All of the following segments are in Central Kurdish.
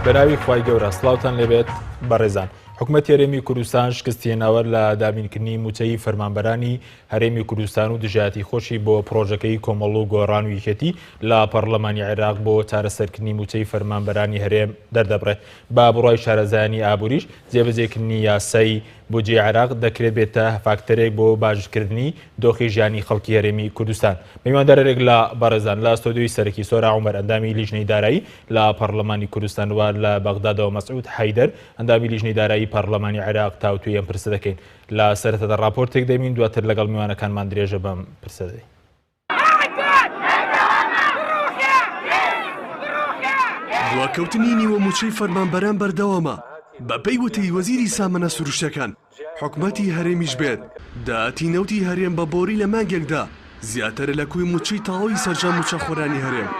بەناوی خوای گەورە سڵاوتان لێبێت بەڕێزان. حکوومەت هەرێمی کوردستان شکستێنەوە لە دابینکردنی موچەی فەرمانبەرانی هەرێمی کوردستان و دژاتی خۆشی بۆ پرۆژەکەی کۆمەڵ و گۆڕان و یەکێتی لە پەرلەمانی عێراق بۆ چارەسەرکردنی موچەی فەرمانبەرانی هەرێم دەردەبڕێت. با بڕای شارەزایانی ئابووریش جێبەجێکردنی یاسای بودجێ عێراق دەکرێت بێتە فاکتەرێک بۆ باشکردنی دۆخی ژیانی خەڵکی هەرێمی کوردستان. میواندارێک لە بەڕێزان لە ستۆدیۆی سەرەکی سۆرا عومەر ئەندامی لیژنەی دارایی لە پەرلەمانی کوردستان و لە بەغدادەوە مەسعود حەیدەر ئەندامی لیژنەی دارایی پەرلەمانی عێراق تاوتوی ئەم پرسە دەکەین. لە سەرەتادا راپۆرتێک دەبین دواتر لەگەڵ میوانەکانمان درێژە بەم پرسە دەین. دواکەوتنی نیوە موچەی فەرمانبەران بەردەوامە. بەپێی وتەی وەزیری سامانە سروشتەکان حکومەتی هەرێمیش بێت داهاتی نەوتی هەرێم بە بۆری لە مانگێکدا زیاترە لە کوێی موچەی تاوەی سەرجەم موچەخۆرانی هەرێم.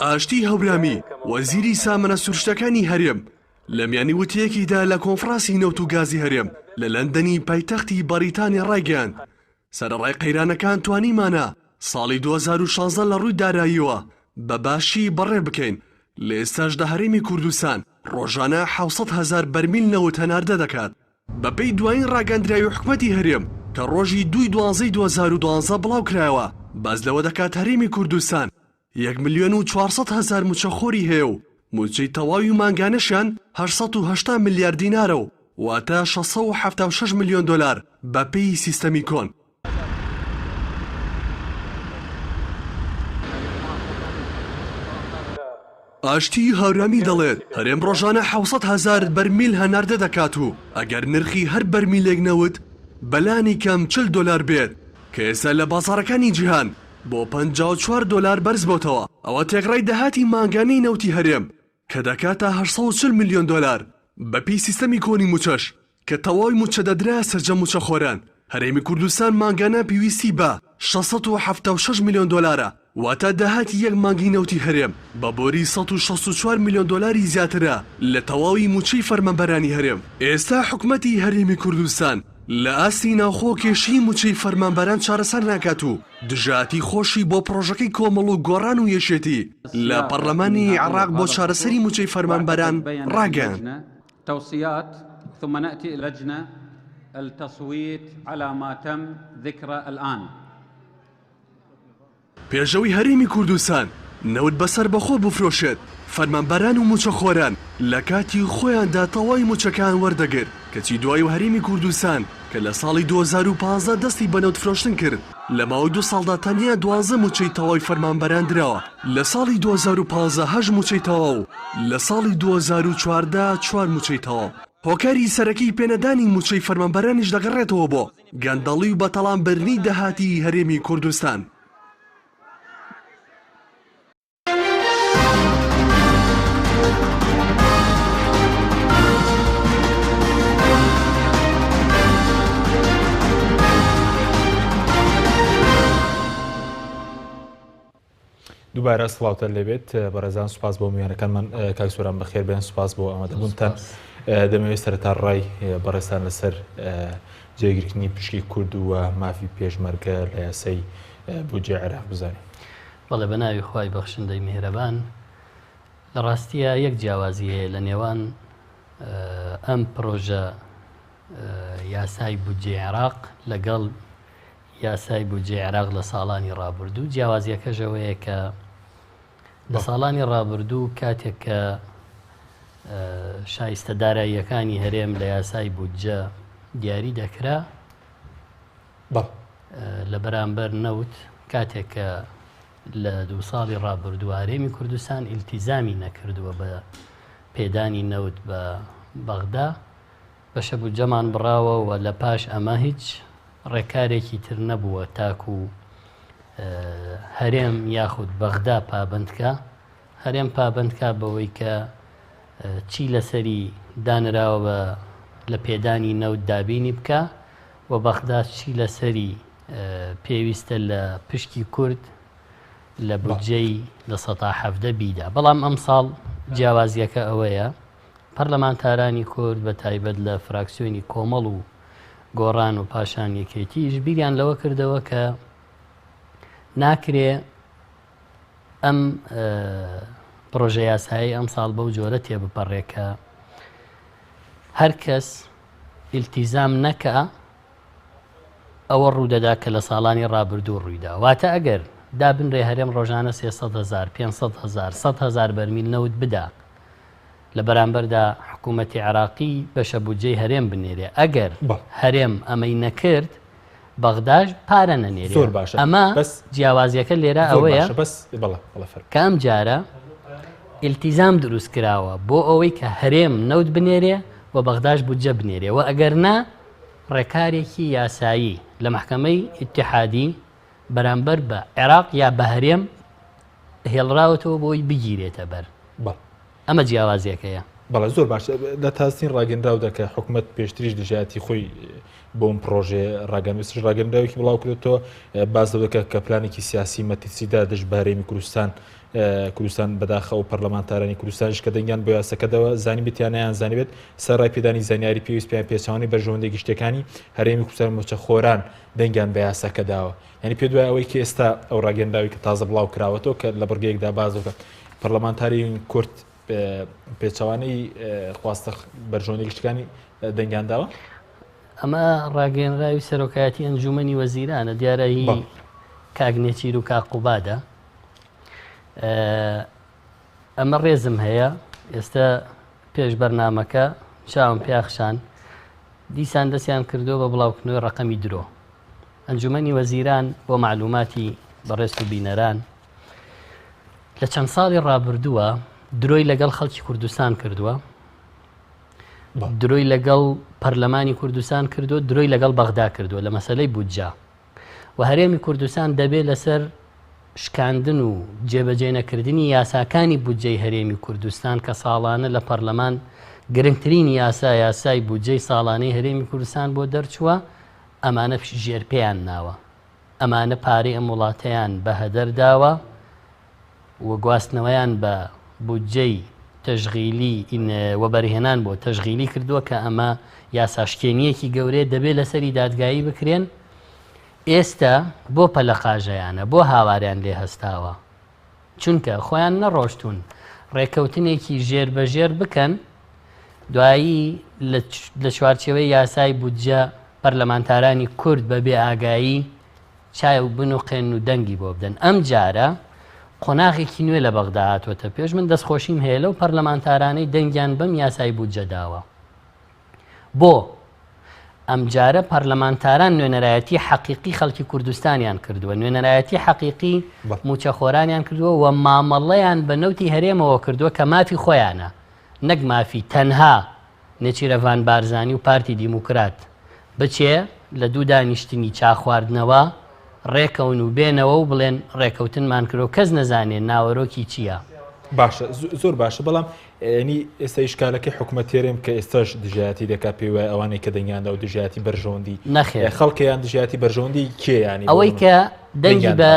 ئاشتی هەورامی وەزیری سامانە سروشتەکانی هەرێم لە میانی وتەیەکیدا لە کۆنفرانسی نەوت و گازی هەرێم لە لەندەنی پایتەختی بەریتانیا ڕایگەیاند سەرەڕای قەیرانەکان توانیمانە ساڵی 2016 لە ڕووی داراییەوە بە باشی بەڕێ بکەین. لە ئێستاشدا هەرێمی کوردستان ڕۆژانە 700,000 بەرمیل نەوت هەناردە دەکات. بەپێی دوایین ڕاگەندراوی حکومەتی هەرێم کە ڕۆژی 2/12/2012 بڵاو کرایەوە باز لەوە دەکات هەرێمی کوردستان 1,400,000 موچەخۆری هەیە و موچەی تەواوی مانگانەشیان 880 ملیارد دینارە و واتە 676 ملیۆن دۆلار بەپێی سیستەمی کۆن. ئاشتی هاورامی دەڵێت هەرێم ڕۆژانە 700,000 بەرمیل هەناردە دەکات و ئەگەر نرخی هەر بەرمیلێک نەوت بەلانی کەم 40 دۆلار بێت کە ئێستا لە بازاڕەکانی جیهان بۆ 54 دۆلار بەرز بۆتەوە. ئەوە تێکڕای داهاتی مانگانەی نەوتی هەرێم کە دەکاتە 840 ملیۆن دۆلار بەپێی سیستەمی کۆنی موچەش کە تەواوی موچە دەدرا سەرجەم موچەخۆران. هەرێمی کوردستان مانگانە پێویستی بە 676 ملیۆن دۆلارە واتە داهاتی یەک مانگی نەوتی هەرێم بە بۆری 164 ملیۆن دۆلاری زیاترە لە تەواوی موچەی فەرمانبەرانی هەرێم. ئێستا حکومەتی هەرێمی کوردستان لە ئاستی ناوخۆ کێشی موچەی فەرمانبەران چارەسەر ناکات و دژاتی خۆشی بۆ پرۆژەکەی کۆمەڵ و گۆڕان و یەشێتی لە پەرلەمانی عێراق بۆ چارەسەری موچەی فەرمانبەران ڕاگەیاند. توصيات ثم نأتي إلى لجنة التصويت على ما تم ذكره الآن. پێشەوەی هەرێمی کوردستان نەوت بەسەر بەخۆ بفرۆشێت فەرمانبەران و موچەخۆران لە کاتی خۆیاندا تەواوی موچەکان وەردەگرت کەچی دوای و هەرێمی کوردستان کە لە ساڵی 2015 دەستی بە نەوت فرۆشتن کرد لە ماوەی 2 ساڵدا تەنیا 12 موچەی تەواوی فەرمانبەران درراوە. لە ساڵی 2015 8 موچەی تەواو و لە ساڵی 2014 4 موچەی تەواو. هۆکاری سەرەکی پێنەدانی موچەی فەرمانبەرانیش دەگەڕێتەوە بۆ گەندەڵی و بەتەڵامبەرنی داهاتی هەرێمی کوردستان. دووبارە سڵاوتە لێبێت بەڕێزان سوپاس بۆ میوانەکانمان کاکسۆران بەخێر بێن سوپاس بۆ ئامادەبوونتان. دەمەوێت سەرەتا ڕای بەڕێستان لەسەر جێگیرکردنی پشکی کورد و مافی پێشمەرگە لە یاسای بودجێ عێراق بزانین. بەڵێ بە ناوی خوای بەخشندەی میهرەبان لە ڕاستیە یەک جیاوازی هەیە لە نێوان ئەم پرۆژە یاسای بودجێ عێراق لەگەڵ یاسای بودجێ عێراق لە ساڵانی ڕابردوو. جیاوازیەکەژەوەیە کە لە ساڵانی ڕابردوو کاتێک کە شایستە داراییەکانی هەرێم لە یاسای بودجە دیاری دەکرا لە بەرامبەر نەوت کاتێک کە لە 2 ساڵی ڕابردوو هەرێمی کوردستان ئیلتیزامی نەکردووە بە پێدانی نەوت بە بەغدا بەشە بودجەمان بڕاوە و لە پاش ئەمە هیچ ڕێکارێکی تر نەبووە تاکو هەرێم یاخود بەغدا پابندکە. هەرێم پابندکە بەوەی کە چی لەسەری دانراوە بە لە پێدانی نەوت دابینی بکە و بەغدا چی لەسەری پێویستە لە پشکی کورد لە بودجەی لە 17 بیدا. بەڵام ئەم ساڵ جیاوازیەکە ئەوەیە پەرلەمانتارانی کورد بە تایبەت لە فراکسیۆنی کۆمەڵ و گۆڕان و پاشان یەکێتیش بیریان لەوە کردەوە کە ناکرێ ئەم پرۆژە یاسایی ئەم ساڵ بەو جۆرە تێبپەڕێکە هەر کەس ئیلتیزام نەکە ئەوە ڕوودەدا کە لە ساڵانی ڕابردوو ڕوویدا. واتە ئەگەر دابنرێ هەرێم ڕۆژانە 300,000 500,000 100,000 بەرمیل نەوت بدا لە بەرامبەردا حکوومەتی عراقی بەشە بودجەی هەرێم بنێرێ. ئەگەر هەرێم ئەمەی نەکرد بەغداش پارە نەنێرێ. زۆر باشە. ئەمە جیاوازیەکە لێرە ئەوەیە کە ئەم جارە ئیلتیزام دروست کراوە بۆ ئەوەی کە هەرێم نەوت بنێرێ و بەغداش بودجە بنێرێ و ئەگەر نا ڕێکارێکی یاسایی لە محکەمەی ئیتیحادی بەرامبەر بە عێراق یا بە هەرێم هێڵراوەتەوە بۆی بگیرێتە بەر. ئەمە جیاوازیەکەیە. بەڵێ زۆر باش لە تاستین ڕاگەنراودا کە حکوومەت پێشتریش دژاتی خۆی بۆم پرۆژێ ڕاگەنووسش ڕاگەندراوێکی بڵاو کردێتەوە باز دەکە کە پلانێکی سیاسی مەتیسیدا دەژبارەیەمی کوردستان بەداخە و پەرلەمانتارانی کوردستانش کە دەنگیان بۆ یاسەکەدەوە زانیبێتیانیان زانیبێت سەرڕای پێدانی زانیاری پێویست پێیان پێچوانی بەرژەوەندێکی شتەکانی هەرێمی کوردستان موچە خۆران دەنگیان بە یاسەکەداوە. یعنی پێ دوای ئەوەی کە ئێستا ئەو ڕاگەندراوی کە تازە بڵاو کراوەتەوە کە لە بڕگەیەکدا بازەکە پەرلەمانتاری کورد پێچەوانەی خواستە بەرژەوەندێکی شتەکانی دەنگیان داوە. ئەمە ڕاگەنراوی سەرۆکایەتی ئەنجومەنی وەزیرانە دیارە هی کاگنێچیر و کاقوبادە. ئەمە ڕێزم هەیە ئێستا پێش بەرنامەکە چاوم پیاخشان دیسان دەستیان کردو بە بڵاوکردنەوەی ڕقەمی درۆ. ئەنجومەنی وەزیران بۆ معلوماتی بەڕێست و بینەران لە چەند ساڵی ڕابردووە درۆی لەگەڵ خەڵکی کوردستان کردووە، درۆی لەگەڵ پەرلەمانی کوردستان کردو، درۆی لەگەڵ بەغدا کردووە لە مەسەلەی بودجا و هەرێمی کوردستان دەبێت لەسەر شکاندن و جێبەجێ نەکردنی یاساکانی بودجەی هەرێمی کوردستان کە ساڵانە لە پەرلەمان گرنگترین یاسای بودجەی ساڵانەی هەرێمی کوردستان بۆ دەرچووە ئەمانە ژێرپێیان ناوە، ئەمانە پارەی ئەم وڵاتەیان بە هەدەر داوە و گواستنەوەیان بە بودجەی تەشغیلی وەبەرهێنان بۆ تەشغیلی کردووە کە ئەمە یاساشکێنیەکی گەورەیە دەبێت لەسەری دادگایی بکرێن. ئێستا بۆ پەلەقاژەیانە بۆ هاواریان لێ هەستاوە چونکە خۆیان نەڕۆشتون ڕێکەوتنێکی ژێربەژێر بکەن دوایی لە چوارچێوەی یاسای بودجە پەرلەمانتارانی کورد بەبێ ئاگایی چای و بنوقێن و دەنگی بۆ بدەن. ئەم جارە قۆناغێکی نوێ لە بەغدا هاتووەتە پێش. من دەستخۆشیم هەیە لەو پەرلەمانتارانەی دەنگیان بەم یاسای بودجە داوە. بۆ ئەم جارە پەرلەمانتاران نوێنەرایەتی حەقیقی خەڵکی کوردستانیان کردووە، نوێنەرایەتی حەقیقی موچەخۆرانیان کردووە و مامەڵەیان بە نەوتی هەرێمەوە کردووە کە مافی خۆیانە نەک مافی تەنها نێچیرەڤان بارزانی و پارتی دیموکرات بچێ لە دوو دانیشتنی چاخواردنەوە ڕێکەون و بێنەوە و بڵێن ڕێکەوتنمان کردو کەس نەزانێن ناوەرۆکی چییە. باشە زۆر باشە بەڵام ینی ئێستا ئیشکالەکەی حکوومەتێرێم کە ئێستاش دژایەتی دەکات پێی وایە ئەوانەی کە دەنگیاندا و دژایەتی بەرژەوەندی نەخێر خەڵکیان دژایەتی بەرژەوەندی کێیانی ئەوەی کە دەنگی بە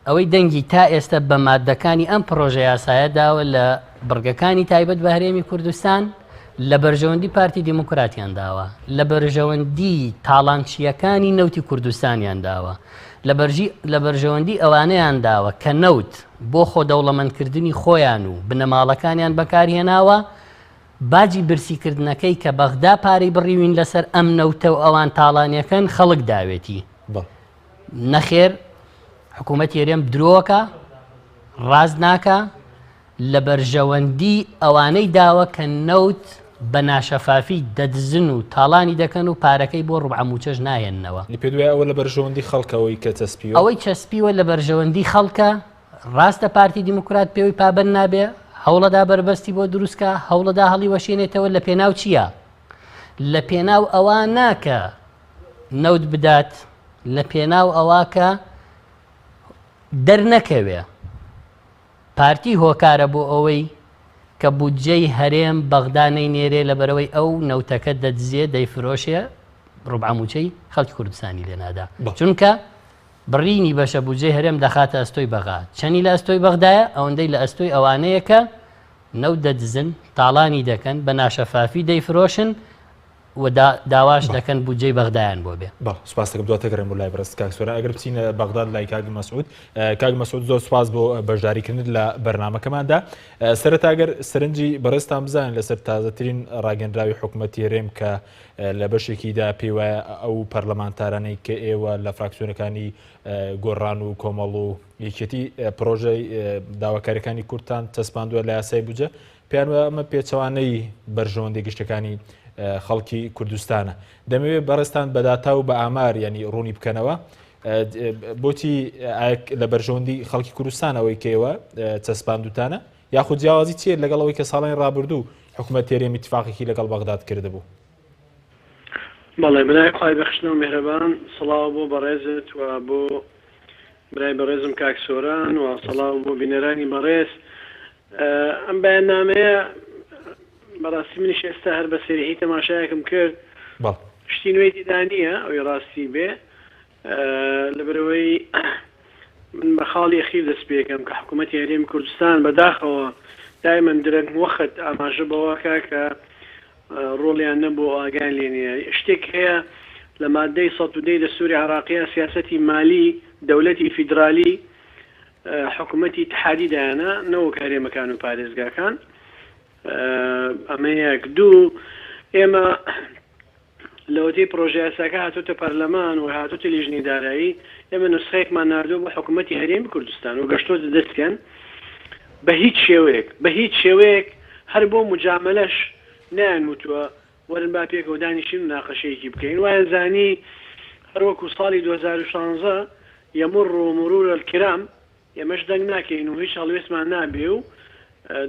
ئەوەی دەنگی تا ئێستا بە مادەکانی ئەم پرۆژە یاسایە داوە لە بڕگەکانی تایبەت بە هەرێمی کوردستان لە بەرژەوەندی پارتی دیموکراتیان داوە، لە بەرژەوەندی تاڵانچیەکانی نەوتی کوردستانیان داوە، لە بەرژەوەندی ئەوانەیان داوە کە نەوت بۆ خۆدەوڵەمەندکردنی خۆیان و بنەماڵەکانیان بەکارهێناوە باجی برسیکردنەکەی کە بەغدا پارەی بڕیوین لەسەر ئەم نەوتە و ئەوان تاڵانیەکەن خەڵک داوێتی. نەخێر حکوومەتی هەرێم درۆکە ڕاز ناکە لە بەرژەوەندی ئەوانەی داوە کە نەوت بە ناشەفافی دەدزن و تاڵانی دەکەن و پارەکەی بۆ ڕوبع موچەش نایەنەوە. پێ دوای ئەوە لە بەرژەوەندی خەڵکەوەی کە چەسپیوە ئەوەی چەسپیوە لە بەرژەوەندی خەڵکە ڕاستە پارتی دیموکرات پێوەی پابەند نابێ هەوڵەدا بربەستی بۆ دروستکە هەوڵەدا هەڵی وەشێنێتەوە لە پێناو چییە؟ لە پێناو ئەوە ناکە نەوت بدات، لە پێناو ئەوە کە دەرنەکەوێ. پارتی هۆکارە بۆ ئەوەی کە بودجەی هەرێم بەغدانەی نێرێ لە بەرەوەی ئەو نەوتەکە دەدزێ دەیفرۆشێ ڕوبع موچەی خەڵکی کوردستانی لێنادا چونکە بڕینی بەشە بودجەی هەرێم دەخاتە ئەستۆی بەغا. چەنی لە ئەستۆی بەغدایە ئەوەندەی لە ئەستۆی ئەوانەیە کە نەوت دەدزن تاڵانی دەکەن بە ناشەفافی دەیفرۆشن و داواش دەکەن بودجەی بەغدایان بۆ بێ. سپاس دەکەم دواتەگەڕێم بۆ لای بەڕست کاک سۆران. ئەگەر بچینە بەغداد لای کاک مەسعود. کاک مەسعود زۆر سپاس بۆ بەشداریکردن لە بەرنامەکەماندا. سەرەتاگەر سەرنجی بەڕستان بزانن لەسەر تازەترین ڕاگەندراوی حکوومەتی هەرێم کە لە بەشێکیدا پێی وایە ئەو پەرلەمانتارانەی کە ئێوە لە فراکسیۆنەکانی گۆڕان و کۆمەڵ و یەکێتی پرۆژەی داواکاریەکانی کورتان چەسپاندووە لە یاسای بودجە پێیان وایە ئەمە پێچەوانەی بەرژەوەندەی گشتەکانی خەڵکی کوردستانە. دەمەوێت بەڕستان بەداتا و بە ئامار ینی ڕوونی بکەنەوە بۆچی لە بەرژەوەندی خەڵکی کوردستانەوەی کەوە چەسپاندوتانە یاخود جیاوازی چیە لەگەڵەوەی کە ساڵانی ڕابردوو حکوومەت هەرێمی اتفاقێکی لەگەڵ بەغداد کردبوو؟ بەڵێ بنای خی بەخشنەوە میهرەبان سڵاو بۆ بەڕێزت و بۆ برای بەڕێزم کاک سۆران و سڵاو بۆ بینەرانی بەڕێز. ئەم بەیاننامەیە بەڕاستی منیش ئێستا هەر بە سەریعی تەماشایەکم کرد شتی نوێی تێدا نییە ئەوەی ڕاستی بێ لەبەرەوەی من بە خاڵی ئەخیر دەست پێکەم کە حکوومەتی هەرێمی کوردستان بەداخەوە دایمەن درەنگ وەخت ئاماژە بەوەکە کە ڕۆڵیان نەبوو ئاگان لێ نییە. شتێک هەیە لە مادەی 102 دەستوری عراقیە سیاسەتی مالی دەوڵەتی فیدرالی حکوومەتی اتحادی دایانە نەوەک هەرێمەکان و پارێزگاکان. ئەمە یەک. دوو ئێمە لەوەتەی پرۆژە یاساکە هاتوتە پەرلەمان و هاتوتە لیژنەی دارایی ئێمە نوسخەیەکمان ناردووە بۆ حکوومەتی هەرێمی کوردستان و گەشتۆتە دەستکەن بە هیچ شێوەیەک هەر بۆ مجاملەش نیانوتووە وەرن با پێکەوە دانیشین و ناقەشەیەکی بکەین. وایە زانی هەروەکو ساڵی 2016 یەمر و مرور الکرام ئێمەش دەنگ ناکەین و هیچ هەڵوێستمان نابێ و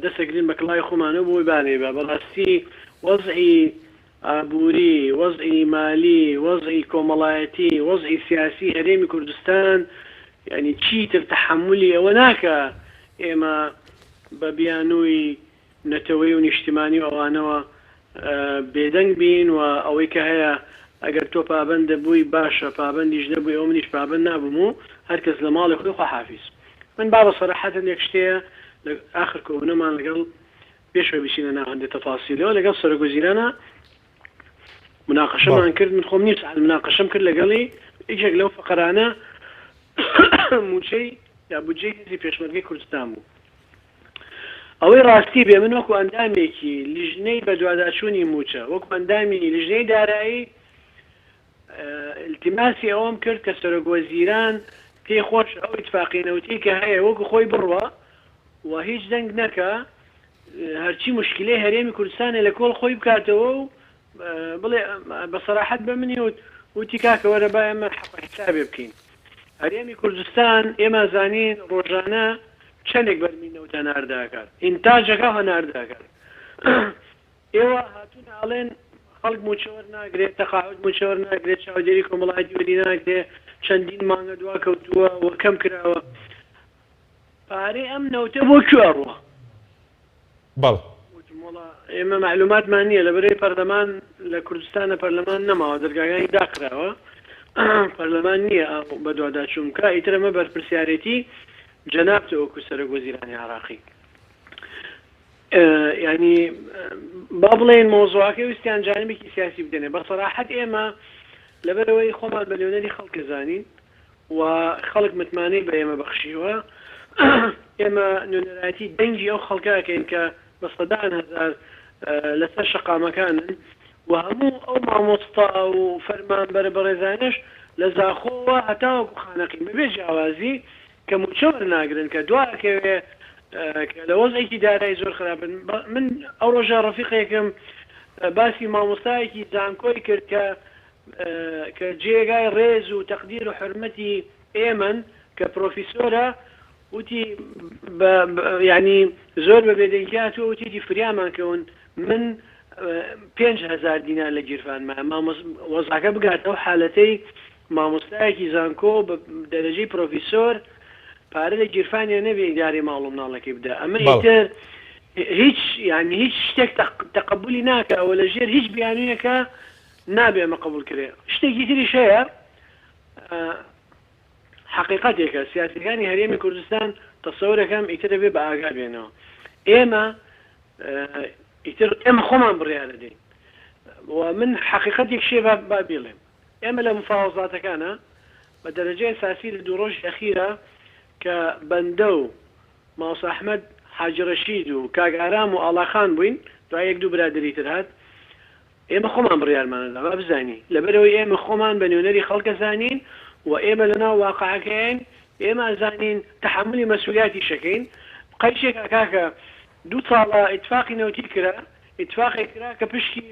دەسەگرین بە کڵای خۆمانە بۆی بانێ بە بەڕاستی وەزعی ئابووری وەزعی مالی وەزعی کۆمەڵایەتی وەزعی سیاسی هەرێمی کوردستان ینی چیتر تەحملی ئەوە ناکە ئێمە بە بیانووی نەتەوەی و نیشتیمانی ئەوانەوە بێدەنگ بین و ئەوەی کە هەیە ئەگەر تۆ پابەندە بووی باشە پابەندیش نەبووی ئەو منیش پابەند نابووم و هەرکەس لە ماڵی خۆی خواحافیز. من با بە سەراحەتەن یەک شتەیە آخر کۆبوونەمان لەگەڵ پێشەوە بچینە ناو هەندێک تەفاسیلەوە لەگەڵ سەرۆکوەزیرانە مناقەشەمان کرد. من خۆم نیست مناقەشەم کرد لەگەڵی یەکێک لەو فەقەرانە موچەی یا بودجەی هێزی پێشمەرگەی کوردستان بوو. ئەوەی ڕاستی بێ من وەکو ئەندامێکی لیژنەی بە دوواداچوونی موچە وەکو ئەندامی لیژنەی دارایی التیماسی ئەوەم کرد کە سەرۆکوەزیران پێی خۆش ئەو ئیتفاقینەوتی کە هەیە وەکو خۆی بڕوە و هیچ دەنگ نەکە هەرچی مشکلەی هەرێمی کوردستانە لە کۆڵ خۆی بکاتەوە و بڵێ بە سەراحەت بە منی وتی کاکەوەرە با ئێمە حسابێ بکەین. هەرێمی کوردستان ئێمە زانین ڕۆژانە چەندێک بەرمینەوت هەنارداکات ئینتاجەکە هەنارداکات. ئێوە هاتوون ئاڵێن خەڵک موچەوەر ناگرێت تەقاعود موچەوەر ناگرێت چاودێری کۆمەڵایەتی وەری ناگرێت چەندین مانگە دوا کەوتووە و کەم کراوە پارەی ئەم نەوتە بۆ کوێڕوە؟ ئێمە معلوماتمان نییە لەبەرەی پەرلەمان لە کوردستانە پەرلەمان نەماوە دەرگاکانی داخراوە پەرلەمان نییە بە دوواداچوون کە ئیتر ئەمە بەرپرسیارەتی جەنابتە وەکو سەرۆکوەزیرانی عراقی. ینی با بڵێن مۆزوعەکەی ویستیان جانبێکی سیاسی بدەنێ بە سەراحەت ئێمە لەبەرەوەی خۆمان بە لێونەری خەڵک زانین و خەڵک متمانەی بە ئێمە بەخشیوە ئێمە نوێنەرایەتی دەنگی ئەو خەڵکاکەین کە بە سەدان هەزار لەسەر شەقامەکانن و هەموو ئەو مامۆستا و فەرمانبەرە بەڕێزانش لە زاخۆوە هەتاوەکو خانەقی بەبێ جیاوازی کە موچەوەر ناگرن کە دوایەکەوێ لە وەزعێکی دارایی زۆر خراپن. من ئەو ڕۆژە ڕەفیقێکم باسی مامۆستایەکی زانکۆی کرد کە جێگای ڕێز و تەقدیر و حرمەتی ئێمن کە پرۆفیسۆرە وتی ینی زۆر بە بێدەنگات و وتیی فریامان کەون من 5,000 دینار لە گیرفانمە وەزعەکە بگاتەوە حالەتەی مامۆستایەکی زانکۆ بە دەرەجەی پرۆفیسۆر پارە لە گیرفانیە نەبێ ئیداری ماڵ و مناڵەکەی بدە. ئەمە ئیتر هیچ شتێک تەقبولی ناکە ئەوە لە ژێر هیچ بیانوویەکە نابێ ئەمە قبول کرێ. شتێکی تریش هەیە حقیقەتێکە سیاسەکانی هەرێمی کوردستان تەسەورەکەم ئیتر دەبێ بە ئاگا بێنەوە. ئێمە خۆمان بڕیارە دەین ومن حقيقتك شيء بابيلم اما المفاوضات كان بدرجه اساسيه لدروج الاخيره كبندو ماوس احمد حاج رشيد وكاك ارام والله خان بوين دعاء يكدو برادري ترهات اما خمان بريال مان ما بزاني لبروي اما خمان بنيونري خلق زانين واما لنا واقع كاين اما زانين تحملي مسؤولياتي شكين قيشك كاكا دو صاله اتفاقي نوتي كرا اتفاقي كرا كبشكي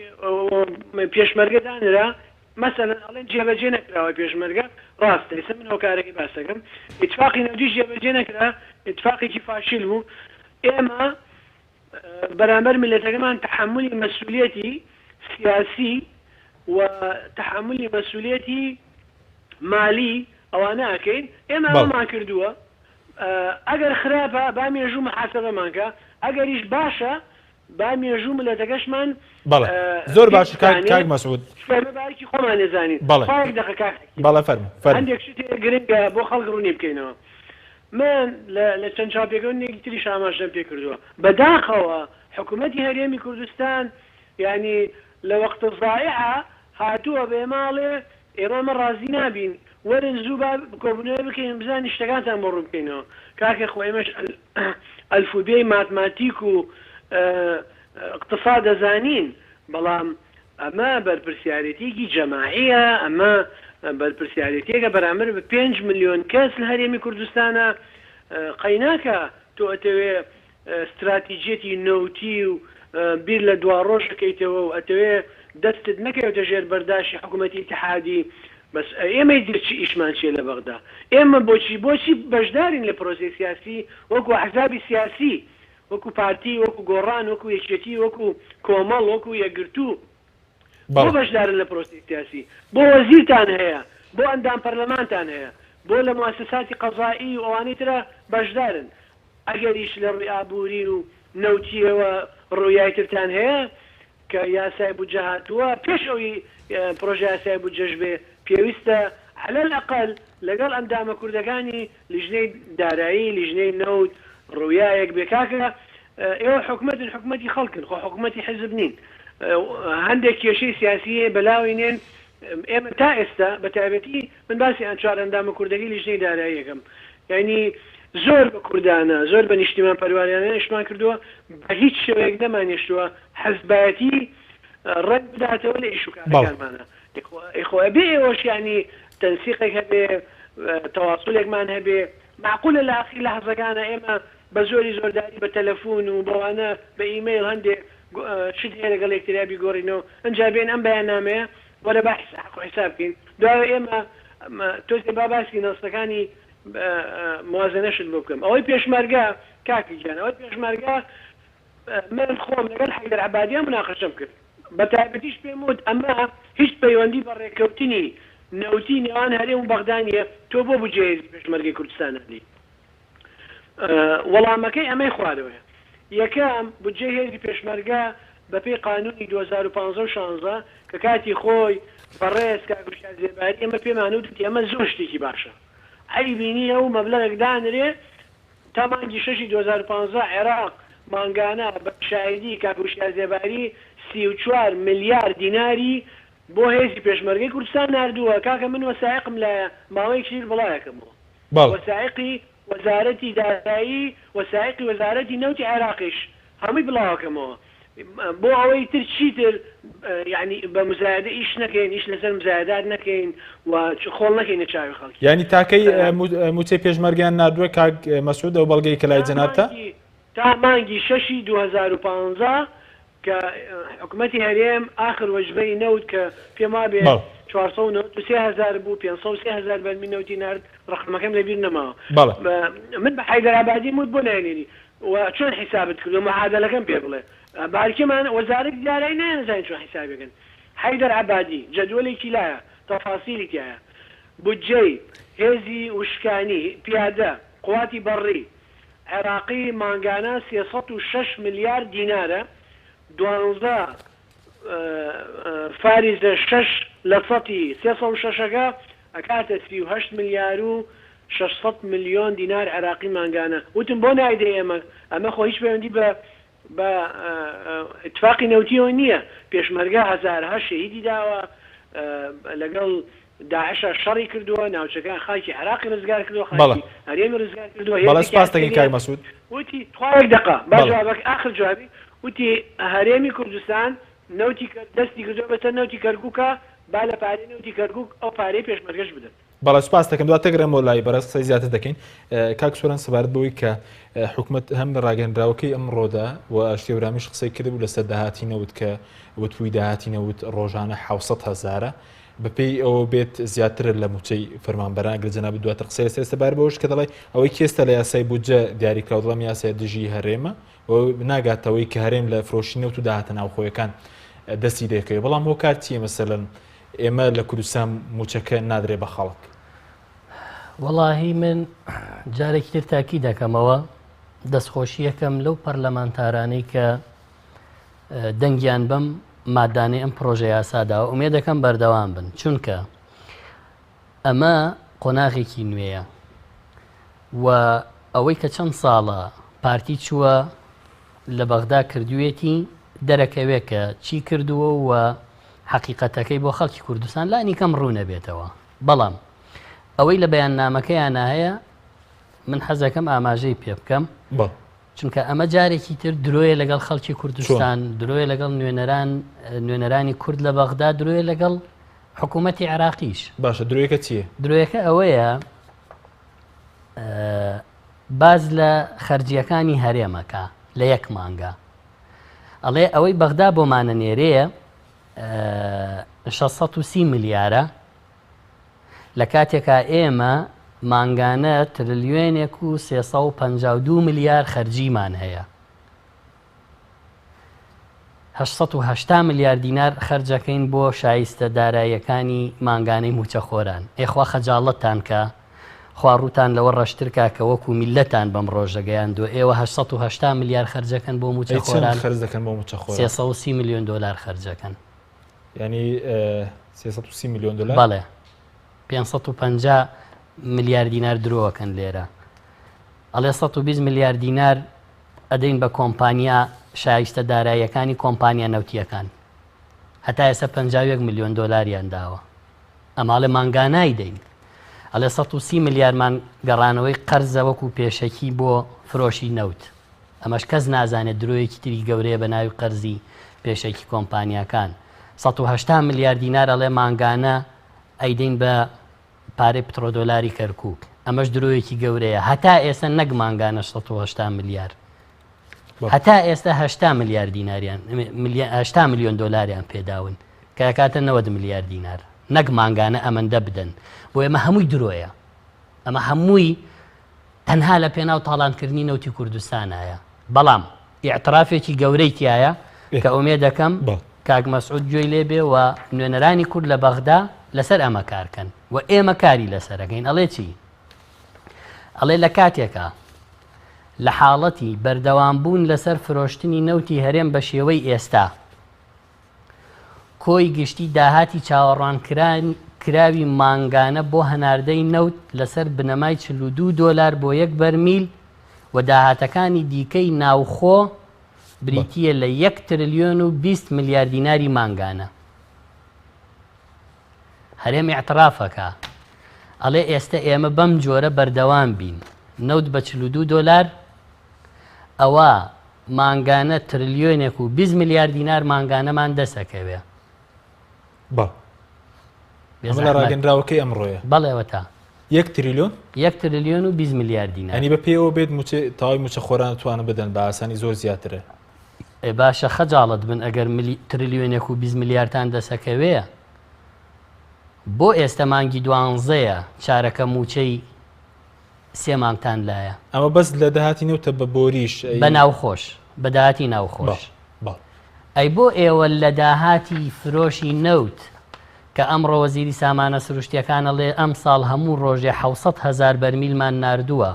بيشمرقه دانرا مثلا الان جيبجينا كرا بيشمرقه راست يسمونه كاركي باسكم اتفاقي نوتي جيبجينا كرا اتفاقي كفاشلمو اما برامر ملتك كمان تحملي مسؤوليتي سياسي وتحملي مسؤوليتي مالي او انا اكيد اما ما كردوها اگر خرابه بام يجو محاسبه مانكا اگر ايش باشا بام يجو ملتكشمان زور باش كاك مسعود فما بالك خو ما نزانين فايق دقيقه بالله فرم عندك شتي جرينجا بو خلق روني بكينو من لچن شابيكوني قلت لي شاماش نبي كردوا بداخوا حكومتي هريمي كردستان يعني لوقت الضائعه هاتوها بماله إيران رازينا بين ورن زوبا كوبنيه بكين بزان اشتغلت امر بكينو كاك اخوي مش الفوبيا ماتماتيكو اقتصاد زانين بلام اما بالبرسياليتي جماعيه اما بالبرسياليتي برامر ب 5 مليون كاس الهريمي كردستان قيناكا توتوي استراتيجيتي نوتي بير لدواروش كيتو اتوي دست نكيو تجير برداشي حكومتي اتحادي بس اما يدير شي ايشمان شي لبغدا اما بوشي بجدارين لبروسي سياسي وكو احزاب سياسي وكو بارتي وكو غوران وكو يشتي وكو كومال وكو يقرتو بو بجدارين لبروسي سياسي بو وزير تان هيا بو اندام برلمان تان هيا بو لمؤسسات قضائي واواني ترى بجدارن اجريش للرئابوري ونوتي ورؤياي ترتان هيا كياساي بوجهاتوا بيشوي بروجي ساي بوجهبه بيوستا على الاقل لقال اندام كردغاني لجني دارعي لجني نود رؤيايك بكاكا ايوا حكومتي خلق خو حكومتي حزبنين عندك شيء سياسي بلاوينين اما تائستا بتابتي من باسي انشار اندام كردغي لجني دارعي كم يعني زۆر بە کوردانە زۆر بە نیشتیمان پەروەریانە نیشتمان کردووە بە هیچ شێوەیەک نەمانیشتووە حەزبایەتی ڕێک بداتەوە لە ئیشوکارەکانمانە ئێخۆ ئەبێ ئێوەش یعنی تەنسیقێک هەبێ تەواصولێکمان هەبێ معقولە لە ئاخری لەحەزەکانە ئێمە بە زۆرداری بە تەلەفۆن و بەوانە بە ئیمەیل هەندێک شت هەیە لەگەڵ یەکتریا بیگۆڕینەوە ئەنجا بێن ئەم بەیاننامەیە وەرە باحث حەق و حیساب بکەین دوای ئێمە تۆ باسی نەستەکانی موازنەشت بۆ بکەم ئەوەی پێشمەرگە کاکی گیان ئەوەی پێشمەرگە من خۆم لەگەڵ حەیدەر عەبادیان مناقەشەم کرد بە تایبەتیش پێم وت ئەمە هیچ پەیوەندی بە ڕێککەوتنی نەوتی نێوان هەرێم و بەغدانیە تۆ بۆ بجێزی پێشمەرگەی کوردستانە دی وەڵامەکەی ئەمەی خواردەوەیە یەکەم بودجێ هێزی پێشمەرگە بەپێی قانونی 2015 کە کاتی خۆی بەڕێز کاگوشار زێباری ئەمە پێمانوتی ئەمە زۆر شتێکی باشە عیبینی ئەو مەبلەغێک دانرێ تا مانگی 6 2015 عێراق مانگانە بە شایدی کاگوشار زێباری 34 ملیار دیناری بۆ هێزی پێشمەرگەی کوردستان ناردووە کاکە من وەسایقم لە ماوەیەکی بڵایەکەمەوە وەسایقی وەزارەتی دارایی وەسایقی وەزارەتی نەوتی عێراقیش هەمووی بڵاوەکەمەوە بۆ ئەوەی تر چیتر یعنی بە مزایدە ئیش نەکەین ئیش لەسەر مزایدات نەکەین و خۆڵ نەکەینە چاوی خەڵکی یعنی تاکەی موچەی پێشمەرگیان نردووە کاک مەسعود ئەو بەڵگەی کە لای جەنابتە تا مانگی 6 2015 کە حکوومەتی هەرێم آخر وەجبەی نەوت کە پێما بێ 493,000 بوو 503,000 بەرمی نەوتی نرد ڕقمەکەم لەبیر نەماوە من بە حەیدەر عەبادی موت بۆ نایێنێنی و چۆن حیسابت کردو معادلەکەم پێ بڵێ باڵکیمان وەزارەتی دارایی نازانین چۆن حیسابەکەن حەیدەر عەبادی جەدوەلێکی لایە تەفاسیلی تایە بودجەی هێزی وشکانی پیادە قواتی بەڕی عێراقی مانگانە 306 ملیار دینارە 12 فاریزە 6 لە سەتی 306ەکە ئەکاتە 38 ملیار و 600 ملیۆن دینار عێراقی مانگانە وتم بۆ نایدە ئێمە خۆ هیچ پەیوەندی بە بە اتفاقی نەوتیەوە نییە پێشمەرگە هەزارها شەهیدی داوە لەگەڵ داعشە شەڕی کردووە ناوچەکان خاکی عراقی ڕزگار کردووە خاکی هەرێمی ڕزگار کردووە بەڵێ سپاس دەکەین کاک مەسعود وتی تواوەک دقە باجوابک آخر جوابی وتی هەرێمی کوردستان نەوتی دەستی کردووە بەسەر نەوتی کەرکووکە با لە پارەی نەوتی کەرکووک ئەو پارەی پێشمەرگەش بدەن بەڵێ سپاس دەکەم دواتر گرێمەوە لای بەڕێز قسەی زیاتر دەکەین کاک سۆران سەبارەت بەوەی کە حکوومەت هەم لە ڕاگەنراوەکەی ئەمڕۆدا و شتێورامیش قسەی کردبوو لەسەر داهاتی نەوت کە وتووی داهاتی نەوت ڕۆژانە 700,000 بەپێی ئەوە بێت زیاتر لە موچەی فەرمانبەران ئەگەر جەنابەت دواتر قسەی سەبارەت بەوەش کە دەڵێ ئەوەی کێستە لە یاسای بودجە دیاریکراوە دەڵێم یاسای دژی هەرێمە ناگاتەوەی کە هەرێم لە فرۆشی نەوت و داهاتە ناوخۆیەکان دەستی دەکەوێت بەڵام هۆ کار چیە مەسەلەن ئێمە لە کوردستان موچەکە نادرێ بە خەڵک وەڵاهی من جارێکی تر تاکی دەکەمەوە دەستخۆشیەکەم لەو پەرلەمانتارانەی کە دەنگیان بەم مادانەی ئەم پرۆژە یاساداوە ئومێدەکەم بەردەوام بن چونکە ئەمە قۆناغێکی نوێیە و ئەوەی کە چەند ساڵە پارتی چووە لە بەغدا کردوێتی دەرەکەوێت کە چی کردووە و حقیقەتەکەی بۆ خەڵکی کوردستان لانی کەم ڕوو نەبێتەوە بەڵام ئەوەی لە بەیان نامەکەیان هەیە من حەزەکەم ئاماژەی پێ بکەم چونکە ئەمە جارێکی تر درۆیە لەگەڵ خەڵکی کوردستان درۆیە لەگەڵ نوێنەرانی کورد لە بەغدا درۆیە لەگەڵ حکوومەتی عراقیش باشە درۆیەکە چییە؟ درۆیەکە ئەوەیە باز لە خەرجیەکانی هەرێمەکە لە یەک مانگە ئەڵێ ئەوەی بەغدا بۆمانە نێرەیە 630 ملیارە لە کاتێکا ئێمە مانگانە تریلیۆنێک و 352 ملیار خەرجیمان هەیە 880 ملیار دینار خەرجەکەین بۆ شایستە داراییەکانی مانگانەی موچەخۆران ئێخوا خەجاڵەتتان کە خواڕوتان لەوە ڕەشترکا کە وەکو میلەتان بەم ڕۆژەگەیان دو ئێوە 880 ملیار خەرجەکەن بۆ موچەخۆران 330 میلیۆن دلار خەرجەکەن ینی 330 میلیۆن دلار بەڵێ 550 ملیار دینار درۆوەکەن لێرە ئەڵێ 120 ملیار دینار ئەدەین بە کۆمپانیا شایستە داراییەکانی کۆمپانیا نەوتیەکان هەتا ئێستا 51 میلیۆن دلاریان داوە ئەماڵێ مانگانای دەین ئەڵێ 130 میلیارمان گەڕانەوەی قەرزە وەکو پێشەکی بۆ فرۆشی نەوت ئەمەش کەس نازانێت درۆیەکی تری گەورەیە بە ناوی قەرزی پێشەکی کۆمپانیاکان 180 میلیار دینار ئەڵێ مانگانە ئەیدەین بە پارەی پترۆدۆلاری کەرکووک ئەمەش درۆیەکی گەورەیە هەتا ئێستا نەک مانگانە 180 میلیار هەتا ئێستا 80 میلیار دیناریان 80 میلیۆن دلاریان پێداون کە کاتە 90 میلیار دینار نەک مانگانە ئەمەندە بدەن بۆ ئێمە هەمووی درۆیە ئەمە هەمووی تەنها لە پێناو تاڵانکردنی نەوتی کوردستانایە بەڵام ئیعترافێکی گەورەی تایە کە ئومێ دەکەم کاک مەسعود گوێی لێبێ و نوێنەرانی کورد لە بەغدا لەسەر ئەمە کارکەن و ئێمە کاری لەسەرەکەین ئەڵێ چی؟ ئەڵێ لە کاتێکە لە حاڵەتی بەردەوامبوون لەسەر فرۆشتنی نەوتی هەرێم بە شێوەی ئێستا کۆی گشتی داهاتی چاوەڕوانکران کراوی مانگانە بۆ هەناردەی نەوت لەسەر بنەمای 42 دلار بۆ یەک بەرمیل و داهاتەکانی دیکەی ناوخۆ بریتیە لە 1 تریلیۆن و 20 میلیار دیناری مانگانە هەرێم اعترافەکە ئەڵێ ئێستا ئێمە بەم جۆرە بەردەوام بین نەوت بە 42 دلار ئەوە مانگانە تریلیۆنێک و 20 میلیار دینار مانگانەمان دەسەکەوێ ئەمە لە ڕاگەنراوەکەی ئەمڕۆیە بەڵێەوە تا 1 تریلیۆن 1 تریلیۆن و 20 میلیار دینار ئەنی بە پێیەوە بێت تاوای موچەخۆران توانە بدەن بە ئاسانی زۆر زیاترە باشە خەجاڵت بن ئەگەر تریلیۆنێک و 20 میلیاردتان دەسەکەوێ بۆ ئێستا مانگی 12ەیە چارەکە موچەی 3 مانگتان لایە ئەمە بەس لە داهاتی نەوتە بە بۆریش بە ناوخۆش بە داهاتی ناوخۆش ئەی بۆ ئێوە لە داهاتی فرۆشی نەوت کە ئەمڕۆ وەزیری سامانە سروشتیەکانە لێ ئەم ساڵ هەموو ڕۆژێ 700,000 بەرمیلمان ناردووە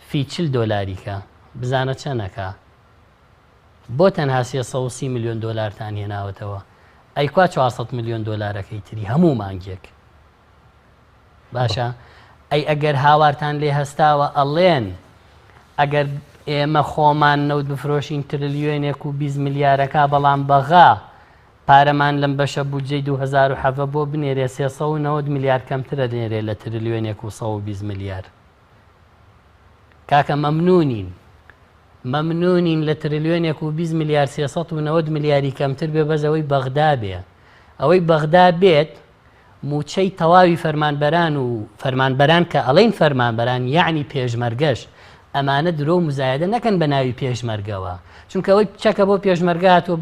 فی 40 دلاریکە بزانە چەنەکە بۆ تەنها 330 میلیۆن دلارتان هێناوەتەوە ئەیکوا 400 میلیۆن دلارەکەی تری هەموو مانگێک باشە ئەی ئەگەر هاوارتان لێ هەستاوە ئەڵێن ئەگەر ئێمە خۆمان نەوت بفرۆشین تریلیۆنێک و 20 میلیارەکە بەڵام بەغا پارەمان لەم بەشە بودجەی 2007 بۆ بنێرێ 390 میلیارد کەمترە دێنێرێ لە تریلیۆنێک و 120 میلیارد. کاکە مەمنونین لە تریلیۆنێک و 20 میلیارد 390 میلیاری کەمتر بێ بەزەوەی بەغدا بێ. ئەوەی بەغدا بێت موچەی تەواوی فەرمانبەران و فەرمانبەران کە ئەڵێن فەرمانبەران یعنی پێشمەرگەش ئەمانە درۆ و مزایدە نەکەن بە ناوی پێشمەرگەوە، چونکە ئەوەی چەکە بۆ پێشمەرگە هاتووە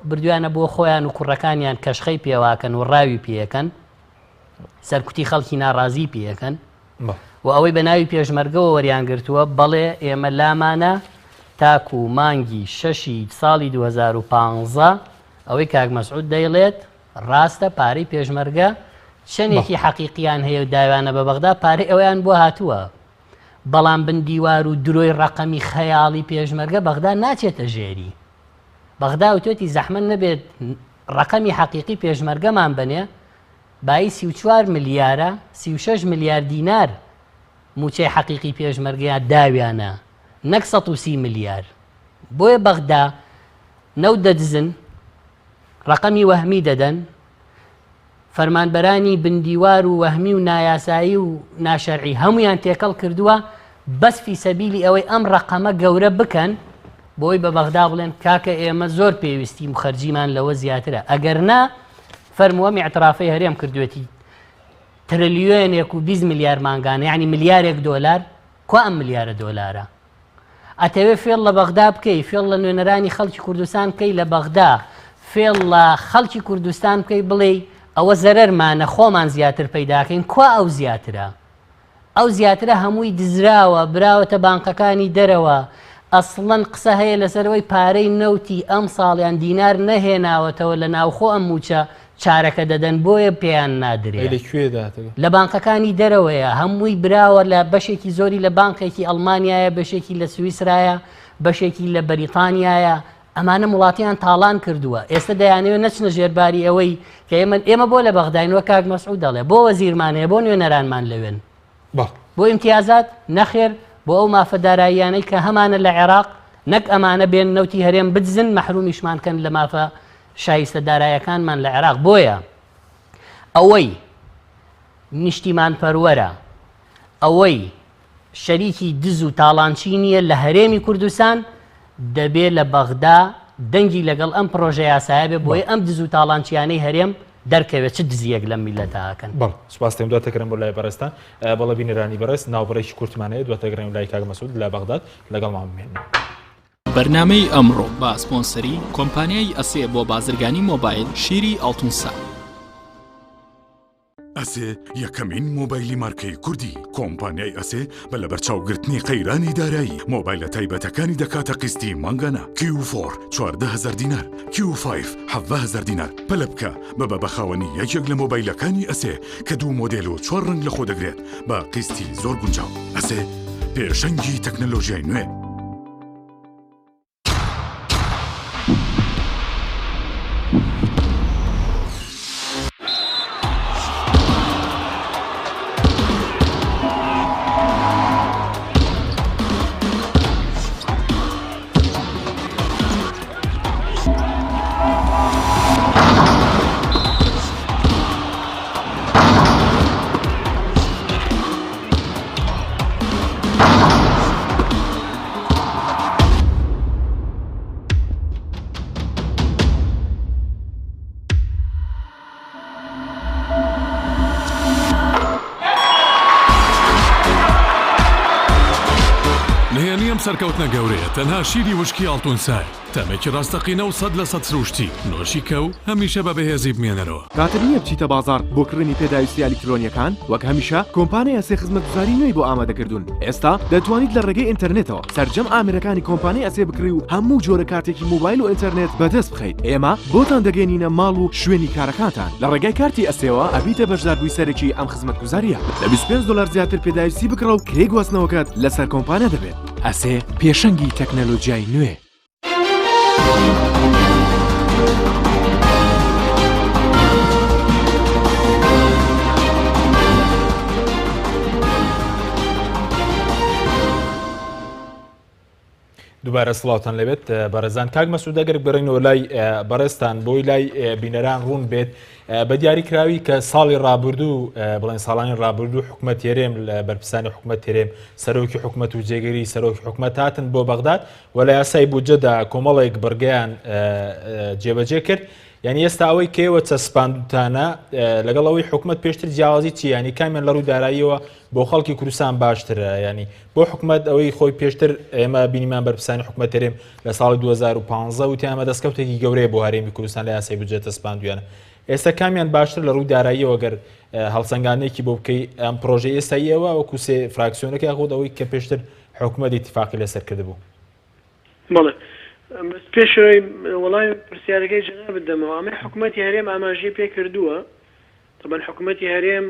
بردوویانە بۆ خۆیان و کوڕەکانیان کەشخەی پێواکەن و ڕاوی پێەکەن، سەرکوتی خەڵکی ناڕازی پێەکەن و ئەوەی بە ناوی پێشمەرگەوە وەریان گرتووە. بەڵێ ئێمە لامانە تاکو و مانگی 6 ساڵی 2015 ئەوەی کاک مەسعود دەیڵێت ڕاستە پارەی پێشمەرگە چەندێکی حەقیقیان هەیە و داوانە بە بەغدا پارەی ئەویان بۆ هاتووە، بەڵام بندیوار و درۆی ڕقەمی خەیاڵی پێشمەرگە بەغدا ناچێتە ژێری. بەغدا وتێتی زەحمەت نەبێت ڕقەمی حەقیقی پێشمەرگەمان بنێ بای 34 میلیارە 36 میلیارد دینار موچەی حەقیقی پێشمەرگەیان داویانە نەک 130 میلیار. بۆیە بەغدا نەوت دەدزن، ڕقەمی وەهمی دەدەن، فەرمانبەرانی بندیوار و وەهمی و نایاسایی و ناشەرعی هەمویان تێکەڵ کردووە بەس فی سەبیلی ئەوەی ئەم ڕقەمە گەورە بکەن بۆی بە بەغدا بڵێن کاکە ئێمە زۆر پێویستی و خەرجیمان لەوە زیاترە. ئەگەر نا فەرمووە میعترافەی هەرێم کردوێتی تریلیۆنێک و 20 میلیارد مانگانە یعنی میلیارێک دۆلار کوا ئەم میلیارە دۆلارە. ئەتەوێ فێڵ لە بەغدا بکەی، فێڵ لە نوێنەرانی خەڵکی کوردستان بکەی لە بەغدا، فێڵ لە خەڵکی کوردستان بکەی بڵێ ئەوە زەرەرمانە خۆمان زیاتر پەیداکەین. کوا ئەو زیاترە؟ ئەو زیاترە هەمووی دزراوە براوەتە بانقەکانی دەرەوە. ئەسڵەن قسە هەیە لەسەرەوەی پارەی نەوتی ئەم ساڵیان دینار نەهێناوەتەوە لە ناوخۆ ئەم موچە چارەکە دەدەن بۆیە پێیان نادرێت. لە بانقەکانی دەرەوەیە هەمووی براوە لە بەشێکی زۆری لە بانقێکی ئەڵمانیایە، بەشێکی لە سویسرایە، بەشێکی لە بەریتانیایە. ئەمانە وڵاتیان تاڵان کردووە. ئێستا دەیانەوێت نەچنە ژێرباری ئەوەی کە ئێمە بۆ لە بەغداینەوە کاک مەسعود دەڵێ بۆ وەزیرمانەیە بۆ نوێنەرانمان لەوێن بۆ ئیمتیازات نەخێر بۆ ئەو مافەداراییانەی کە هەمانە لە عێراق نەک ئەمانە بێن نەوتی هەرێم بدزن مەحرومیشمانکەن لە مافە شایستە دارایەکانمان لە عێراق. بۆیە ئەوەی نیشتیمان پەروەرە، ئەوەی شەریکی دز و تاڵانچی نییە لە هەرێمی کوردستان دەبێت لە بەغدا دەنگی لەگەڵ ئەم پرۆژە یاسایە بێ بۆی ئەم دز و تاڵانچیانەی هەرێم دەرکەوێت چ دزیەک لەم میلەتەکەن. سوپاستیم دواتەگەرم بۆ لای بەڕێستان بەڵە بینەرانی بەڕێست ناوبڕێکی کورتمانەیە دواتەگەرم لای کاک مەسعود لە بەغداد لەگەڵمان بمێنن. بەرنامەی ئەمڕۆ بە سپۆنسەری کۆمپانیای ئەسێ بۆ بازرگانی مۆبایل شیری ئەڵتونسا. ئەسێ یەکەمین مۆبایلی مارکەی کوردی. کۆمپانیای ئەسێ بە لە بەرچاوگرتنی قەیرانی دارایی مۆبایلە تایبەتەکانی دەکاتە قستی مانگانە. Q4 14,000 دینار، Q5 17,000 دینار. پەلە بکە بە بەخاوەنی یەکێک لە مۆبایلەکانی ئەسێ کە 2 مۆدێل و 4 ڕنگ لەخۆ دەگرێت بە قستی زۆر گونجاو. ئەسێ پێشەنگی تەکنەلۆژیای نوێ. سەرکەوتنە گەورەیە تەنها شیری وشکی ئەڵتونسای تەمێکی ڕاستەقینە و 100% سروشتی نۆشی کەو هەمیشە بە بەهێزی بمێنەرەوە. کاتر نییە بچیتە بازار بۆ کڕنی پێداویستی ئەلیکترۆنیەکان وەک هەمیشە کۆمپانیای ئەسێ خزمەتگوزاری نوێی بۆ ئامادەکردوون. ئێستا دەتوانیت لە ڕێگەی ئینتەرنێتەوە سەرجەم ئامێرەکانی کۆمپانیای ئەسێ بکڕی و هەموو جۆرە کارتێکی موبایل و ئینتەرنێت بەدەست بخەیت. ئێمە بۆتان دەگەێنینە ماڵ و شوێنی کارەکانتان. لە ڕێگای کارتی ئەسێەوە ئەبیتە بەشداربووی سەرەکی ئەم خزمەتگوزاریە. لە 25 دلار زیاتر پێداویستی بکڕە و کرێ گواستنەوەکەت لەسەر کۆمپانیا دەبێت. ئەسێ پێشەنگی تەکنەلۆژیای نوێ. دووبارە سڵاوتان لەبێت بەڕێزان کاک مەسعود ئەگەر بڕینەوە لای بەڕێستان بۆی لای بینەران ڕوون بێت بە دیاریکراوی کە ساڵی ڕابردوو بڵێن ساڵانی ڕابردوو حکوومەت هێرێم لە بەرپرسانی حکوومەت هێرێم سەرۆکی حکوومەت و جێگەری سەرۆکی حکوومەت هاتن بۆ بەغداد و لە یاسای بودجەدا کۆمەڵێک بڕگەیان جێبەجێ کرد یعنی ئێستا ئەوەی کێوە چەسپاندوتانە لەگەڵ ئەوەی حکوومەت پێشتر جیاوازی چی ینی کامیان لە ڕوو داراییەوە بۆ خەڵکی کوردستان باشترە ینی بۆ حکوومەت ئەوەی خۆی پێشتر ئێمە بینیمان بەرپرسانی حکوومەت هێرێم لە ساڵی 2015 وتی ئەمە دەستکەوتێکی گەورەیە بۆ هەرێمی کوردستان لە یاسای بودجە سپاندویانە ئێستا کامیان باشتر لە ڕووی داراییەوە گەر هەڵسەنگانێکی بۆ بکەی ئەم پرۆژە ئێستاییەوە وەکو سێ فراکسیۆنەکە خۆت ئەوەی کە پێشتر حکوومەت ئیتیفاقی لەسەر کردبوو. بەڵێ پێشەوەی وەڵای پرسیارەکەی جەناب بدەمەوە ئەمە حکوومەتی هەرێم ئاماژەی پێ کردووە طبعا حکوومەتی هەرێم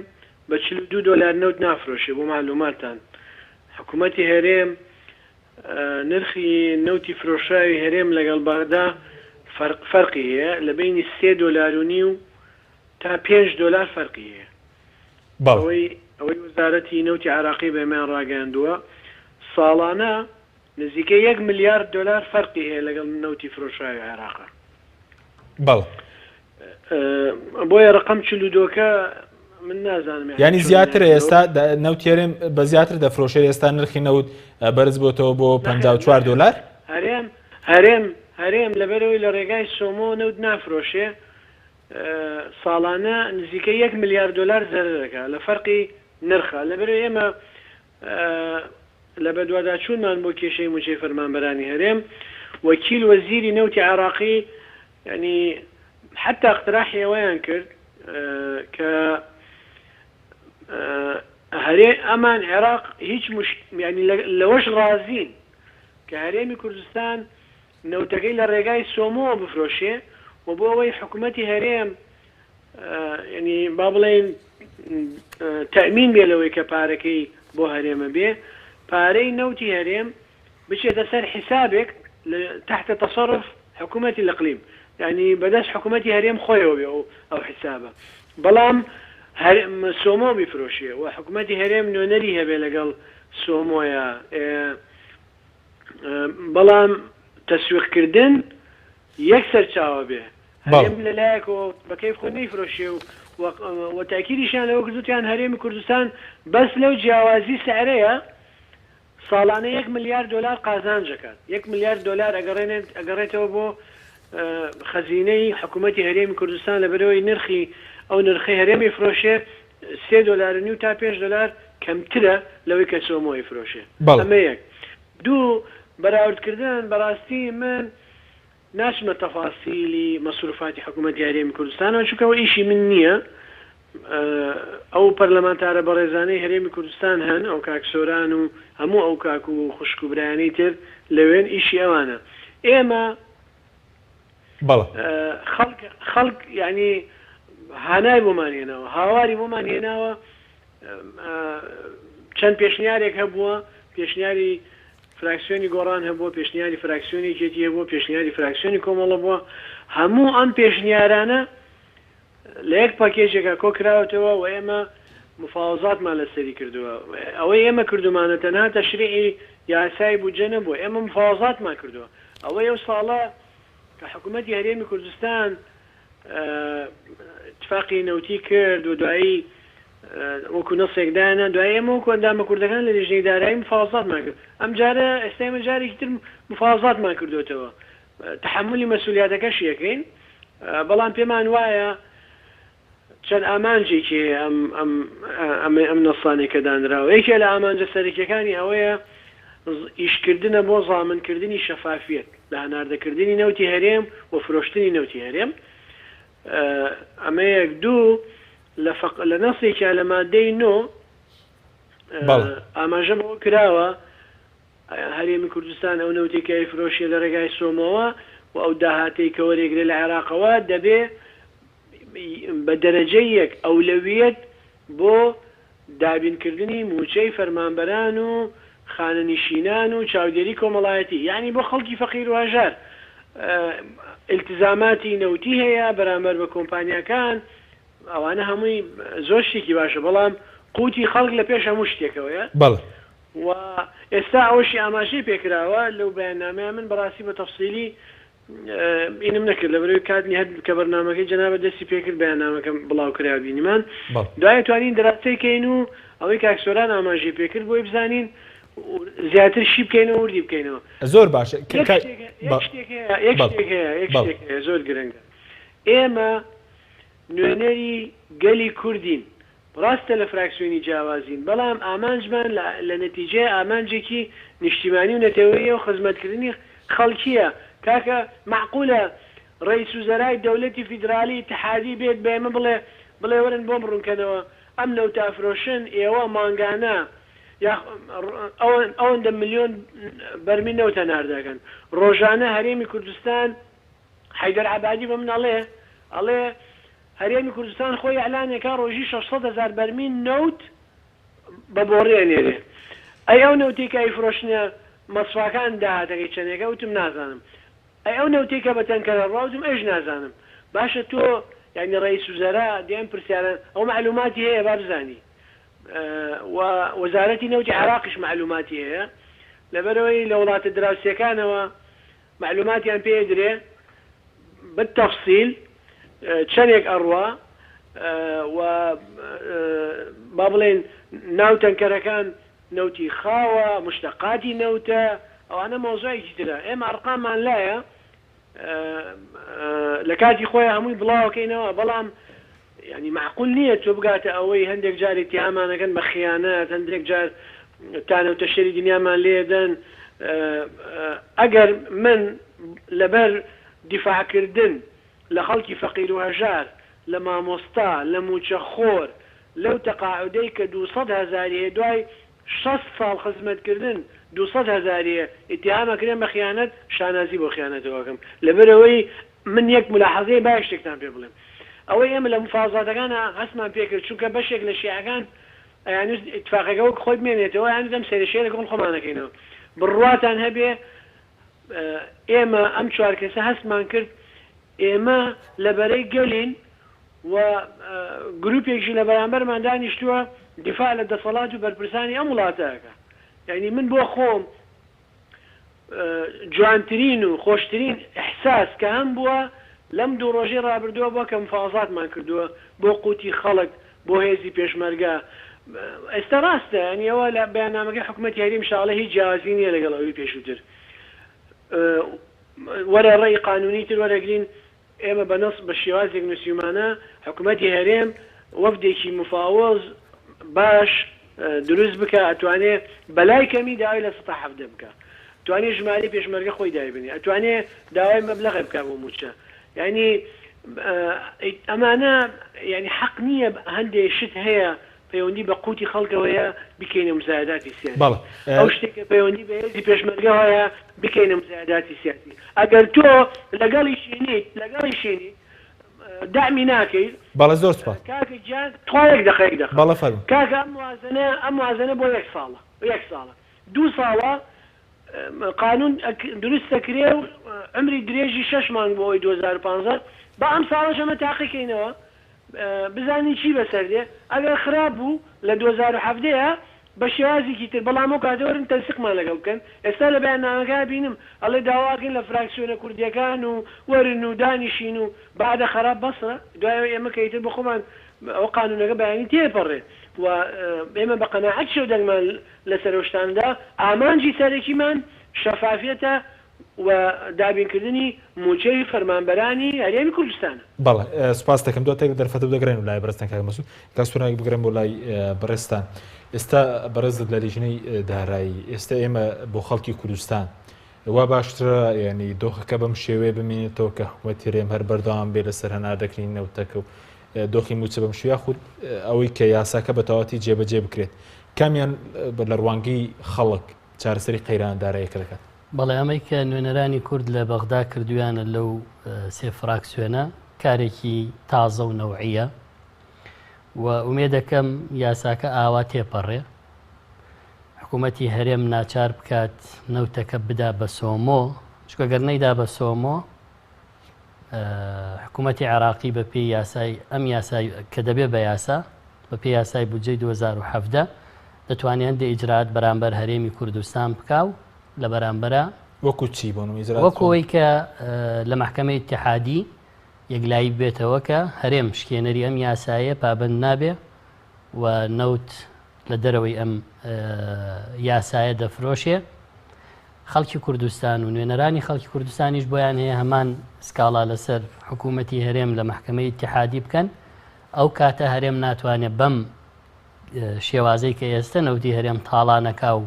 بە 42 دلار نەوت نافرۆشێ بۆ معلوماتان حکوومەتی هەرێم نرخی نەوتی فرۆشاوی هەرێم لەگەڵ بەغدا فەرقی هەیە لە بینی 3 دلار و نیو تا 5 دلار فەرقی هەیە ئەوەی وەزارەتی نەوتی عراقی بەمان ڕاگەاندووە ساڵانە نزیکەی 1 ملیارد دلار فەرقی هەیە لەگەڵ نەوتی فرۆشاوی عێراقا. بەڵێ بۆیە ڕقم 42کە من نازانم ینی زیاتر ئێستا نەوتێرم بە زیاتر دەفرۆشێ ئێستا نرخی نەوت بەرز بۆتەوە بۆ 54 دلار هەرێم لەبەرەوەی لە ڕێگای سۆمۆ نەوت نافرۆشێ ساڵانە نزیکەی 1 ملیارد دلار زەرەکە لە فەرقی نرخە لەبەرەوەی ئێمە لە بەدواداچوونمان بۆ کێشەی موچەی فەرمانبەرانی هەرێم وەکیل وەزیری نەوتی عراقی ینی حتا اقتراحی ئەوەیان کرد کە هەرێ ئەمان عێراق هیچ ینی لەوەش ڕازین کە هەرێمی کوردستان نەوتەکەی لە ڕێگای سۆمۆ بفرۆشێ و بۆ ئەوەی حکوومەتی هەرێم ینی با بڵێن تەمین بێ لەوەی کە پارەکەی بۆ هەرێمە بێ پارەی نەوتی هەرێم بچێتە سەر حسابێک تحت تصرف حکوومەتی الإقليم يعني بەدەست حکوومەتی هەرێم خۆیەوە بێ ئەو حسابە بەڵام سۆمۆ بیفرۆشێ و حکوومەتی هەرێم نوێنەری هەبێ لەگەڵ سۆمۆیە بەڵام تەسویقکردن یەک سەرچاوە بێ هەرێم لەلایەکەوە بەکەیف خۆ نەیفرۆشێ و تاکیدیشیان لەوە کردوتیان هەرێمی کوردستان بەس لەو جیاوازی سعرەیە ساڵانە 1 ملیارد دلار قازانجەکات 1 ملیارد دلار ئەگەڕێتەوە بۆ خەزینەی حکوومەتی هەرێمی کوردستان لەبەرەوەی نرخی ئەو نرخی هەرێمی فرۆشێ 3 دلار و نیو تا 5 دلار کەمترە لەوەی کە سۆمۆی فرۆشێ ئەمە یەک دوو بەراوردکردن بەڕاستی من ناچمە تەفاسیلی مەسروفاتی حکوومەتی هەرێمی کوردستانەوە چونکەوە ئیشی من نییە ئەو پەرلەمانتارە بەڕێزانەی هەرێمی کوردستان هەن ئەو کاکسۆران و هەموو ئەو کاک و خوشک و برایانەی تر لەوێن ئیشی ئەوانە ئێمە خەڵک ینی هانای بۆمانێنەوە هاواری بۆمانێناوە چەند پێشنیارێک هەبووە پێشنیاری فراکسیۆنی گۆڕان هەبووە پێشنیاری فراکسیۆنی جێتی هەبووە پێشنیاری فراکسیۆنی کۆمەڵە بووە هەموو ئەم پێشنیارانە لە یەک پاکێجێکە کۆکراوەتەوە و ئێمە مفاوزاتمان لەسەری کردووە ئەوەی ئێمە کردومانە تەنها تەشریعی یاسای بودجە نەبووە ئێمە مفاوزاتمان کردووە ئەوەی ئەو ساڵە کە حکوومەتی هەرێمی کوردستان اتفاقی نەوتی کرد و دوایی وەکو نەسێکدانە دوای ئێمە وەکو ئەندامە کوردەکان لە لێژنەی دارایی مفاوزاتمان کرد ئەم جارە ئێستا ئێمە جارێکی تر مفاوزاتمان کردوێتەوە تحملی مەسئولیاتەکەش یەکەین بەڵام پێمان وایە چەند ئامانجێکی ئەم نەسانێکە دانراوە یەکێ لە ئامانجە سەرەکیەکانی ئەوەیە ئیشکردنە بۆ زامنکردنی شەفافیت لە هەناردەکردنی نەوتی هەرێم و فرۆشتنی نەوتی هەرێم ئەمە یەک دوو لە نەسێکە لە مادەی نۆ ئاماژە بۆ کراوە هەرێمی کوردستان ئەو نەوتێکای فرۆشیە لە ڕێگای سۆمەوە و ئەو داهاتەی کە وەرێگرێ لە عێراقەوە دەبێ بە دەرەجەی یەک ئەولەویەت بۆ دابینکردنی موچەی فەرمانبەران و خانەنشینان و چاودێری کۆمەڵایەتی یعنی بۆ خەڵکی فەقیر و هەژار التزاماتی نەوتی هەیە بەرامبەر بە کۆمپانیەکان ئەوانە هەمووی زۆر شتێکی باشە بەڵام قوتی خەڵک لە پێش هەموو شتێکەوەیە و ئێستا ئەوەشی ئاماژەی پێکراوە لەو بەیاننامەیە من بەڕاستی بە تەفسیلی ئینم نەکرد لە بەرەوەی کاتنی هەر کە بەرنامەکەی جەنابەت دەستی پێکرد بەیاننامەکەم بڵاو کرا بینیمان دوای توانین دراستەی کەین و ئەوەی کاکسۆران ئاماژەی پێکرد بۆی بزانین زیاتر شی بکەینەوە وردی بکەینەوە. زۆر باشە یەک شتێک هەیە زۆر گرنگە. ئێمە نوێنەری گەلی کوردین، ڕاستە لە فراکسیۆنی جیاوازین، بەڵام ئامانجمان لە نەتیجە ئامانجێکی نیشتیمانی و نەتەوەیە و خزمەتکردنی خەڵکیە. کاکە معقولە ڕئیس وزەرای دەوڵەتی فیدرالی اتحادی بێت بە ئێمە بڵێ وەرن بۆ بڕوونکەنەوە ئەم نەوتە ئەفرۆشن ئێوە مانگانە ئەوەندە ملیۆن بەرمی نەوتە ناردەکەن ڕۆژانە هەرێمی کوردستان حەیدەر عەبادی بە من ئەڵێ هەرێمی کوردستان خۆی ئەعلانێکا ڕۆژی 600,000 بەرمی نەوت بە بۆڕێنێرێ. ئەی ئەو نەوتێکە ئەیفرۆشنە مەسفاکان داهاتەکەی چەندێکە وتم نازانم، ئەی ئەو نەوتێکە بە تەنکەرە ڕاوتم ئەش نازانم. باشە تۆ یعنی ڕئیس وزەرا دیان پرسیارن ئەو معلوماتی هەیە با بزانی و وەزارەتی نەوتی عێراقیش معلوماتی هەیە لەبەرەوەی لە وڵاتە دراوسێکانەوە معلوماتیان پێ درێ بالتەفسیل چەندێک ئەڕوا و با بڵێن ناو تەنکەرەکان نەوتی خاوە مشتەقاتی نەوتە ئەوانە مۆزوعێکی ترە. ئێمە ئەرقاممان لایە لە کاتی خۆی هەمووی بڵاوەکەینەوە، بەڵام ینی معقول نییە تۆ بگاتە ئەوەی هەندێک جار اتهامانەکەن بە خیانەت، هەندێک جار تانەوتە شەری دنیامان لێدەن. ئەگەر من لەبەر دیفاعکردن لە خەڵکی فەقیر و هەژار، لە مامۆستا، لە موچەخۆر، لەو تەقاعودەی کە 200,000 هەیە دوای 6 ساڵ خزمەتکردن 200,000 اتهامەکرێن بە خیانەت، شانازی بۆ خیانەتەوەکەم. لەبەرەوەی من یەک ملاحەزەی با شتێکتان پێ بڵێم، ئەوەی ئێمە لە مفاوزاتەکانە هەستمان پێکرد چونکە بەشێک لە شیعەکان یانوس اتفاقەکە وەک خۆی بمێنێتەوە یان دەم سەرشێ لەگەڵ خۆمانەکەینەوە بڕواتان هەبێ. ئێمە ئەم 4 کەسە هەستمان کرد ئێمە لەبەرەی گەلین و گروپێکی لە بەرامبەرمان دانیشتووە دیفاع لە دەسەڵات و بەرپرسانی ئەم وڵاتەکە. یعنی من بۆ خۆم جوانترین و خۆشترین ئەحساس کە هەم بووە لەم 2 ڕۆژەی ڕابردووە بۆ کە مفاوزاتمان کردووە بۆ قوتی خەڵک، بۆ هێزی پێشمەرگە. ئێستا ڕاستە ئەنی ئەوە لە بەیاننامەکەی حکوومەتی هەرێم ئینشاءڵڵا هیچ جیاوازی نییە لەگەڵ ئەوەی پێشووتر. وەرە ڕێی قانونی تر وەرەگرین ئێمە بەنەس بە شێوازێک نووسیمانە حکوومەتی هەرێم وەفدێکی مفاوز باش دروست بکە، ئەتوانێ بەلای کەمی داوای لە 17 بکە، ئەتوانێ ژماری پێشمەرگە خۆی دایبنێ، ئەتوانێ داوای مەبلەغ بکە بۆ موچە. یعنی ئەمانە یعنی حەق نییە هەندێک شت هەیە پەیوەندی بە قوتی خەڵکەوەیە بکەینە مزایداتی سیاسی. ئەو شتێکە پەیوەندی بە هێزی پێشمەرگەوەیە بکەینە مزایداتی سیاسی. ئەگەر تۆ لەگەڵی شینی دامی ناکەیت بەڵێ زۆر سپاس کاکە گیان تۆیەک دقەیەک دەخە بەڵێ فەرموو کاکە ئەم موازنە بۆ 1 ساڵە 2 ساڵە قانون دروست دەکرێ و عمری درێژی 6 مانگ بۆ ئەوەی 2015 بە ئەم ساڵەش ئەمە تاقیکەینەوە بزانی چی بەسەر دێ. ئەگەر خراپ بوو لە 2017 بە شێوازێکی تر بەڵام و کاتەوەرن تەنسیقمان لەگەڵ بکەن. ئێستا لە بەیاننامەکە بینم ئەڵێ داواکەین لە فراکسیۆنە کوردیەکان و وەرن و دانیشین و بعدە خراپ بەسە دوای ئێمە کەیتر بە خۆمان ئەو قانونەکە بەیانی تێپەڕێت و ئێمە بە قەناعەت شێو دەنگمان لەسەر شتاندا ئامانجی سەرەکیمان شەفافیەتە و دابینکردنی موچەی فەرمانبەرانی هەرێمی کوردستانە. بەڵێ سوپاس دەکەم دواتێک دەرفەتە دەگرێن و لای بەڕێستان کاک مەسوود کەسووناک بگرم بۆ لای بەڕێستان. ئێستا بەڕێزت لە لیژنەی دارایی ئێستا ئێمە بۆ خەڵکی کوردستان وا باشترە ینی دۆخەکە بەم شێوەیە بمێنێتەوە کە حکوومەتی هەرێم هەر بەردەوام بێ لەسەر هەناردەکردنی نەوتەکە و دۆخی موچە بەم شێوەیە خود ئەوەی کە یاساکە بە تەواوەتی جێبەجێ بکرێت کامیان لە ڕوانگەی خەڵک چارەسەری قەیران داراییەکە دەکات. بەڵێ ئەمەی کە نوێنەرانی کورد لە بەغدا کردویانە لەو 3 فراکسیۆنە کارێکی تازە و نەوعیە و ئومێ دەکەم یاساکە ئاوا تێپەڕێ حکوومەتی هەرێم ناچار بکات نەوتەکە بدا بە سۆمۆ چکە گەر نەیدا بە سۆمۆ حکوومەتی عێراقی بە پێی یاسای ئەم یاسای کە دەبێ بە یاسا بە پێی یاسای بودجەی 2017 دەتوانێت هەندێک ئیجرات بەرامبەر هەرێمی کوردستان بکاو لە بەرامبەرە وەکو چی بۆ وەکەوەی کە لە محکەمەی اتحادی یەکلایی بێتەوە کە هەرێم شکێنەری ئەم یاسایە پابند نابێ و نەوت لە دەرەوەی ئەم یاسایە دەفرۆشێ. خەڵکی کوردستان و نوێنەرانی خەڵکی کوردستانیش بۆیان هەیە هەمان سکاڵا لەسەر حکوومەتی هەرێم لە محکەمەی اتحادی بکەن. ئەو کاتە هەرێم ناتوانێت بەم شێوازەی کە ئێستا نەوتی هەرێم تاڵانەکا و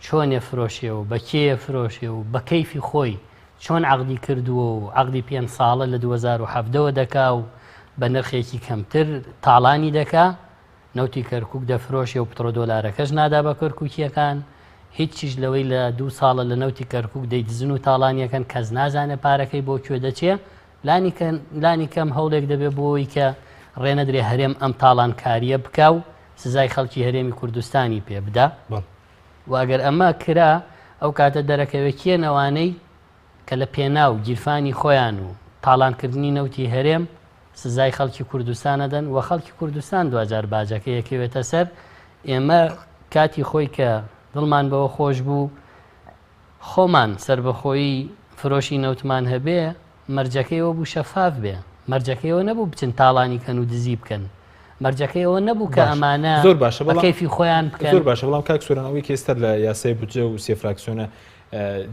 چۆنێ فرۆشێ و بە کێیە فرۆشێ و بە کەیفی خۆی چۆن عەقدی کردووە و عەقدی 5 ساڵە لە 2017ەوە دەکا و بە نرخێکی کەمتر تاڵانی دەکا. نەوتی کەرکووک دەفرۆشێ و $1 نادا بە کەرکووکیەکان. هیچیش لەوەی لە 2 ساڵە لە نەوتی کەرکووک دەیدزن و تاڵانیەکەن کەس نازانێ پارەکەی بۆ کوێ دەچێ. لانی کەم هەوڵێک دەبێت بۆەوەی کە ڕێنەدرێ هەرێم ئەم تاڵانکاریە بکا و سزای خەڵکی هەرێمی کوردستانی پێ بدا. و ئەگەر ئەمە کرا ئەو کاتە دەرەکەوێت کێنەوانەی کە لە پێناو گیرفانی خۆیان و تاڵانکردنی نەوتی هەرێم سزای خەڵکی کوردستانەدەن و خەڵکی کوردستان دوجار باجەکە یەکەوێتە سەر. ئێمە کاتی خۆی کە دڵمان بەوە خۆش بوو خۆمان سربەخۆیی فرۆشی نەوتمان هەبێ مەرجەکەیەوە بوو شەفاف بێ. مەرجەکەیەوە نەبوو بچن تاڵانی کەن و دزی بکەن. مەرجەکەیەوە نەبوو کە ئەمانە زۆر باشە بە کەیفی خۆیان بکەن. زۆر باشە بەڵام کاک سوورانەوەی کە ئێستا لە یاسای بودجە و سێ فراکسیۆنە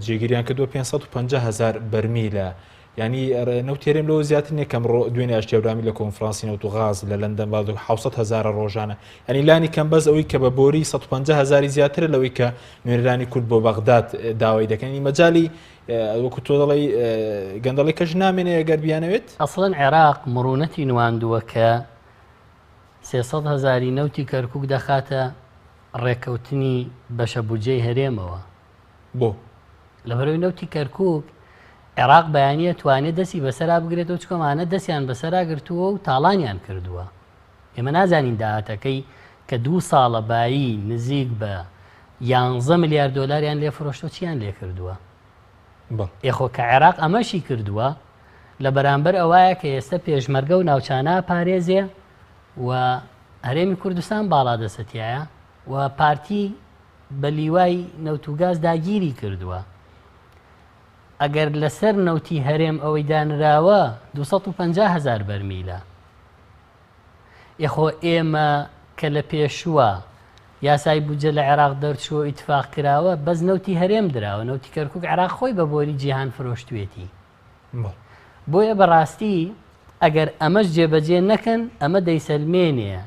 جێگیریان کردووە 550,000 بەرمیلە. ینی نەوتێرێم لەوە زیاتر نیە کەم دوێنێ ئاشتێورامی لە کۆنفرانسی نەوت و غاز لە لەندەن باڵ 700,000 ڕۆژانە. ینی لانی کەم بەس ئەوەی کە بە بۆری 150,000 زیاترە لەوەی کە نوێنەرانی کورد بۆ بەغداد داوای دەکەنی مەجای وەکو تۆ دەڵی گەندەڵی کەش نامێنێ ئەگەر بیانەوێت. ئەسڵەن عێراق مڕوونەتی نواندووە کە 300,000 نەوتی کەرکووک دەخاتە ڕێکەوتنی بەشە بودجەی هەرێمەوە. بۆ لەبەرەوەی نەوتی کەرکووک عێراق بەیانیە توانێت دەستی بەسەرا بگرێتەوە چکۆمانە دەستیان بەسەرا گرتووە و تاڵانیان کردووە. ئێمە نازانین داهاتەکەی کە 2 ساڵە بایی نزیک بە 11 ملیار دۆلاریان لێ فرۆشتۆ چیان لێ کردووە. ئێخۆ کە عێراق ئەمەشی کردووە لە بەرامبەر ئەوایە کە ئێستا پێشمەرگە و ناوچانە پارێزێ و هەرێمی کوردستان باڵا دەسەتیایە و پارتی بە لیوای نەوتوگاز داگیری کردووە. ئەگەر لەسەر نەوتی هەرێم ئەوەی دانراوە 250,000 بەرمیلە. یەخۆ ئێمە کە لە پێشووە یاسای بودجە لە عێراق دەرچووە ئیتفاق کراوە بەس نەوتی هەرێم دراوە. نەوتی کەرکووک عێراق خۆی بە بۆری جیهان فرۆشتوێتی. بۆیە بەڕاستی ئەگەر ئەمەش جێبەجێ نەکەن ئەمە دەیسەلمێنێ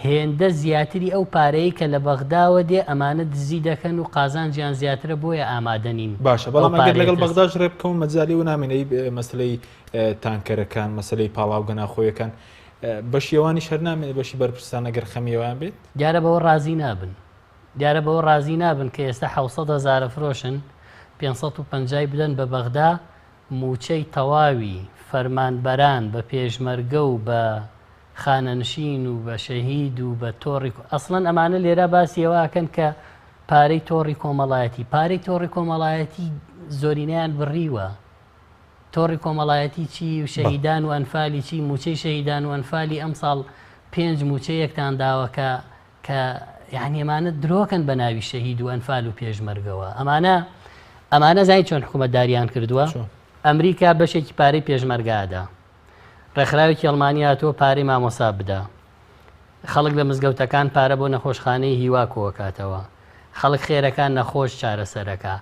هێندە زیاتری ئەو پارەی کە لە بەغداوە دێ ئەمانە دزی دەکەن و قازانجیان زیاترە بۆیە ئامادەنین. باشە بەڵام ئەگەر لەگەڵ بەغداش ڕێ بکەون مەجای و نامێنەی مەسلەی تانکەرەکان مەسلەی پاڵاو گەناخۆیەکان بەشیێوانی شەر نامێنێت بەشی بەرپرسان ئەگەر خەمیێوان بێت دیارە بەوە ڕازی نابن. دیارە بەوە ڕازی نابن کە ئێستا 700,000 فرۆشن 550 بدەن بە بەغدا موچەی تەواوی فەرمانبەران بە پێشمەرگە و بە خانەنشین و بە شەهید و بە تۆڕی ئەسڵەن ئەمانە لێرە باسیەوەکەن کە پارەی تۆڕی کۆمەڵایەتی کۆمەڵایەتی زۆرینیان بڕیوە. تۆڕی کۆمەڵایەتی چی و شەهیدان و ئەنفالی چی موچەی شەهیدان و ئەنفالی ئەم ساڵ 5 موچەیەکتان داوەکە کە یعنی ئەمانە درۆکەن بە ناوی شەهید و ئەنفال و پێشمەرگەوە. ئەمانە زای چۆن حکوومەتداریان کردووە. ئەمریکا بەشێکی پارەی پێشمەرگادا. ڕێکخراوێکی ئەڵمانی هاتووە پارەی مامۆسا بدا. خەڵک لە مزگەوتەکان پارە بۆ نەخۆشخانەی هیوا کۆکاتەوە. خەڵک خێرەکان نەخۆش چارەسەرەکە.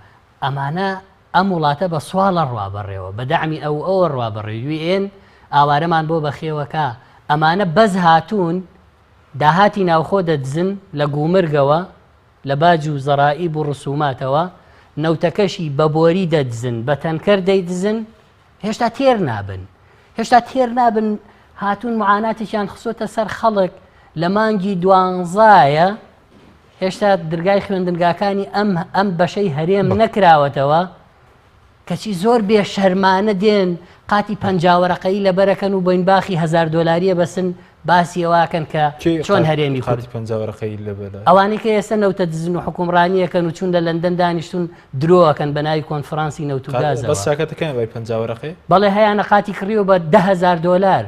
ئەمانە ئەم وڵاتە بە سواڵە ڕوابەڕێەوە بە دەعمی ئەوە ڕوابەڕێ UN ئاوارەمان بۆ بەخێوەکە. ئەمانە بەز هاتوون داهاتی ناوخۆ دەدزن لە گومرگەوە لە باج و زەرائیب و ڕسوماتەوە نەوتەکەشی بە بۆری دەدزن بە تەنکەر دەیدزن هێشتا تێر نابن هاتوون معاناتێکیان خسۆتە سەر خەڵک لە مانگی 12ە هێشتا دەرگای خوێندنگاکانی ئەم بەشەی هەرێم نەکراوەتەوە کەچی زۆر بێ شەرمانە دێن قاتی 50 وەرەقەی لە بەرەکەن و بۆین باخی $1000 بەسن باسی ئەوواکەن کە چۆن هەرێمی خۆت ئەوانەی کە ئێستا نەوتە دزن و حکومڕانیەکەن و چون لە لەندەن دانیشتون درۆەکەن بە ناوی کۆنفرانسی نەوت و گازەوە. بەس چاکەتەکەن بای 50 وەرەقەی بەڵێ هەیەە قاتی کڕیەوە بە $10,000.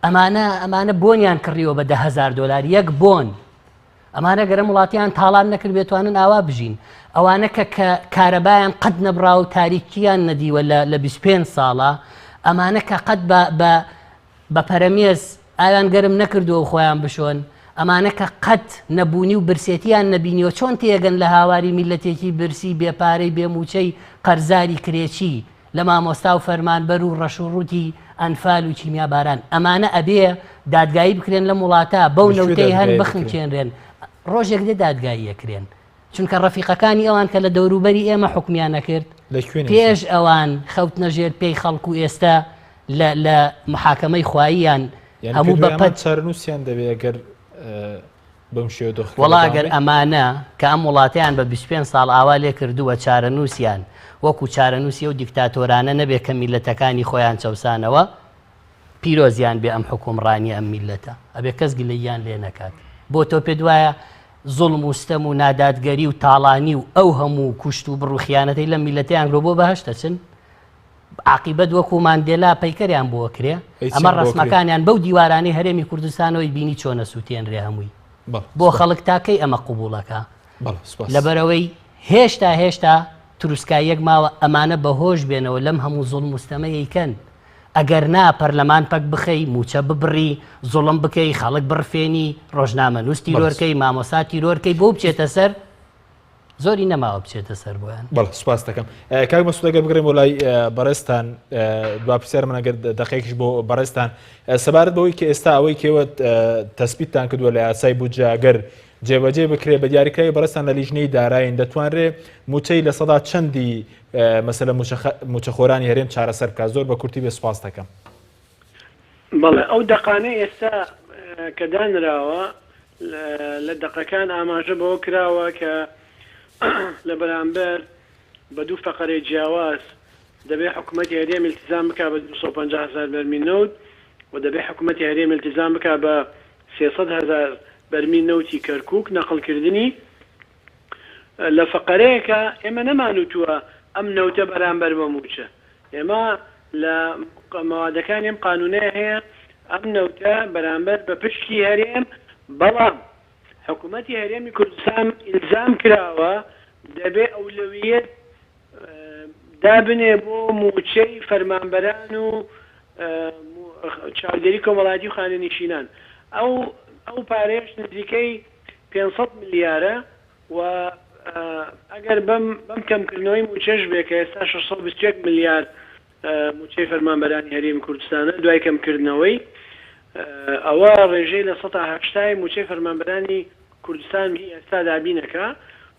ئەمانە بۆنیان کڕیەوە بە $10,000 یەک بۆن ئەمانە گەرە وڵاتیان تاڵان نەکرد بێتوانن ئاوا بژین ئەوانە کە کارەبایان قەت نەبرا و تاریکیان نەدیوە لە 25 ساڵە ئەمانە کە قەت بە پەرەمێز ئاویان گەرم نەکردووە خۆیان بشۆن ئەمانە کە قەت نەبوونی و برسێتیان نەبینیەوە چۆن تێگەن لە هاواری میلەتێکی برسی بێپارەی بێموچەی قەرزاری کرێچی لە مامۆستا و فەرمانبەر و ڕەشوڕوتی ئەنفال و چیمیا باران ئەمانە ئەبێ دادگایی بکرێن لە وڵاتە بەو نەوتەی هەن بخنچێنرێن ڕۆژێک دێ دادگایی یەکرێن چونکە ڕەفیقەکانی ئەوان کە لە دەوروبەری ئێمە حکمیان نەکرد پێش ئەوان خەوت نەژێر پێی خەڵکو ئێستا لە محاکەمەی خواییان هەموو بەپەت چارەنووسیان دەبێت ئەگەر بەم شێوە دۆخ وڵاگەر ئەمانە کە ئەم وڵاتیان بە 25 ساڵ ئاوا لێ کردووە چارەنووسیان وەکو چارەنووسی و دیکتاتۆرانە نەبێت کە میلەتەکانی خۆیان چەوسانەوە پیرۆزیان بێ ئەم حکومڕانی ئەم میلەتە ئەبێ کەس گلەییان لێ نەکات بۆ تۆ پێ دوایە زوڵم و ستەم و نادادگەری و تاڵانی و ئەو هەموو کوشت و بڕوخیانەتەی لە میلەتیان گرۆ بۆ بەهەشتە چن عاقیبەت وەکو ماندێلا پەیکەریان بۆ کرێ ئەمە ڕسمەکانیان بەو دیوارانەی هەرێمی کوردستانەوەی بینی چۆنە سووتێنرێ هەمووی بۆ خەڵک تاکەی ئەمە قوبوڵەکە لەبەرەوەی هێشتا تروسکاییەک ماوە ئەمانە بەهۆش بێنەوە لەم هەموو زوڵم مستەمەیەکەن ئەگەر نا پەرلەمان پەک بخەی موچە ببڕی زوڵم بکەی خەڵک بڕفێنی ڕۆژنامە نووس تیرۆرکەی مامۆستا تیرۆرکەی بۆ بچێتە سەر زۆری نەماوە بچێتە سەر بۆیان بەڵ سوپاس دەکەم کاک مەسعود ئەگەر بگرێم بۆ لای بەڕێستان دوا پرسیار من ئەگەر دەقەیەکیش بۆ بەڕێستان سەبارەت بەوەی کە ئێستا ئەوەی کێوە تەسبیتتان کردووە لە یاسای بودجە ئەگەر جێبەجێ بکرێ بە دیاریکراوی بەڕێستان لە لیژنەی دارایین دەتوانرێ موچەی لە سەدا چەندی مەسەلە موچەخۆرانی هەرێم چارەسەر بکات زۆر بە کورتی بێ سوپاس دەکەم بەڵێ ئەو دەقانەی ئێستا کە دانراوە لە دەقەکان ئاماژە بەوە کراوە کە لە بەرامبەر بە دوو فەقەرەی جیاواز دەبێ حکوومەتی هەرێم التزام بکات بە 250,000 بەرمیل نەوت و دەبێ حکوومەتی هەرێم التزام بکات بە 300,000 بەرمیل نەوتی کەرکووک نەقڵکردنی لە فەقەرەیەکە ئێمە نەمانوتووە ئەم نەوتە بەرامبەر بە موچە ئێمە لە مەوادەکان ئەم قانونەیە هەیە ئەم نەوتە بەرامبەر بە پشتی هەرێم بەڵام حکوومەتی هەرێمی کوردستان ئیلزام کراوە دەبێ ئەولەویەت دابنێ بۆ موچەی فەرمانبەران و چاودێری کۆمەڵایەتی و خانەنشینان ئەو پارەیەش نزیکەی 500 ملیارە و ئەگەر بەم کەمکردنەوەی موچەش بێ کە ئێستا 621 ملیار موچەی فەرمانبەرانی هەرێمی کوردستانە دوای کەمکردنەوەی ئەوە ڕێژەی لە 180 موچەی فەرمانبەرانی کوردستان ئێستا دابینەکە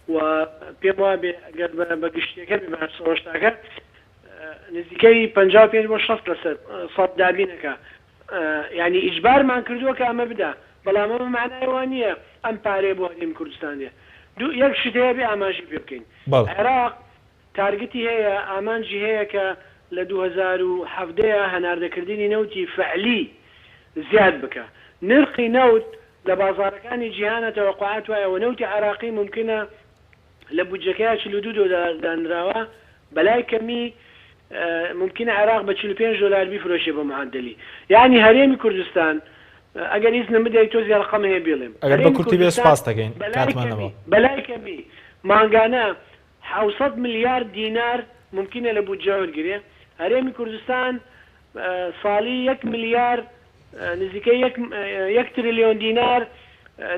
و پێم وابێ ئەگەر بە گشتیەکە بێ بەهشتاکە نزیکەی 55 بۆ 60 لەسەر سەد دابینەکە یعنی ئیجبارمان کردووە کە ئەمە بدا بەڵام ئەمە معنایەوە نییە ئەم پارەیە بۆ هەرێمی کوردستانیە یەک شت هەیە بێ ئاماژی پێ بکەین عێراق تارگتی هەیە ئامانجی هەیە کە لە 2017 هەناردەکردنی نەوتی فعلی زیاد بکە نرخی نەوت لە بازارەکانی جیهانە تەوەقعات وایەوە نەوتی عێراقی ممکنە لە بودجەکەیە 42 دلار دانراوە بەلای کەمی ممکنە عێراق بە 45 دلار بیفرۆشێ بە معدلی یعنی هەرێمی کوردستان ئەگەر هیچ نەمدەی تۆ زیاد ڕقەم هەیە بێڵێم ئەگەر بە کورتی بێ سپاس دەکەین کاتمانەوە بەلای کەمی مانگانە 700 میلیارد دینار ممکنە لە بودجە وەرگرێ هەرێمی کوردستان ساڵی 1 میلیارد نزیکەی 1 تریلیۆن دینار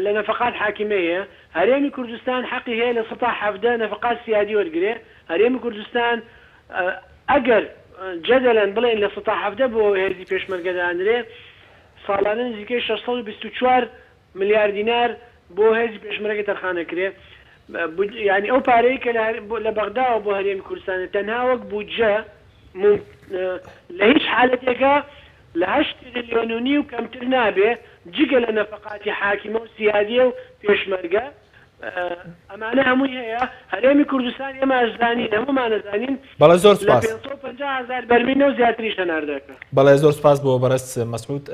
لە نەفقات حاکمەیە هەرێمی کوردستان حەقی هەیە لە 170 نەفقات سیادی وەرگرێ هەرێمی کوردستان ئەگەر جەدەلەن بڵێن لە 170 بۆ هێزی پێشمەرگەدانرێ ساڵانە نزیکەی 624 میلیارد دینار بۆ هێزی پێشمەرگە تەرخانەکرێ یعنی ئەو پارەی کە لە بەغداوە بۆ هەرێمی کوردستانە تەنها وەک بودجە لە هیچ حالەتێکە لە 8 تریلیۆن و نیو کەمتر نابێ جگە لە نەفقاتی حاکمە و سیادیە و پێشمەرگە ئەمانە هەمووی هەیە هەرێمی کوردستان ئێمە ئەزانین هەمومان ئەزانین بەڵێ زۆر سپاس 550,000 بەرمیل و زیاتریش هەناردەکە بەڵێ زۆر سپاس بۆ بەڕست مەسعود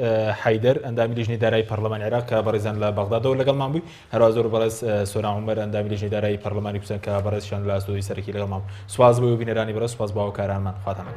حەیدەر ئەندامی لیژنەی دارایی پەرلەمانی عێراق کە بەڕێزان لە بەغدادەوە لەگەڵمان بووی هەروە زۆر بەڕێز سۆران عومەر ئەندامی لیژنەی دارایی پەرلەمانی کوردستان کە بەڕێزشان لە ئەستۆی سەرەکی لەگەڵمان سوپاس بۆ بینەرانی بەڕێز سوپاس بۆ هاوکارانمان خواتانە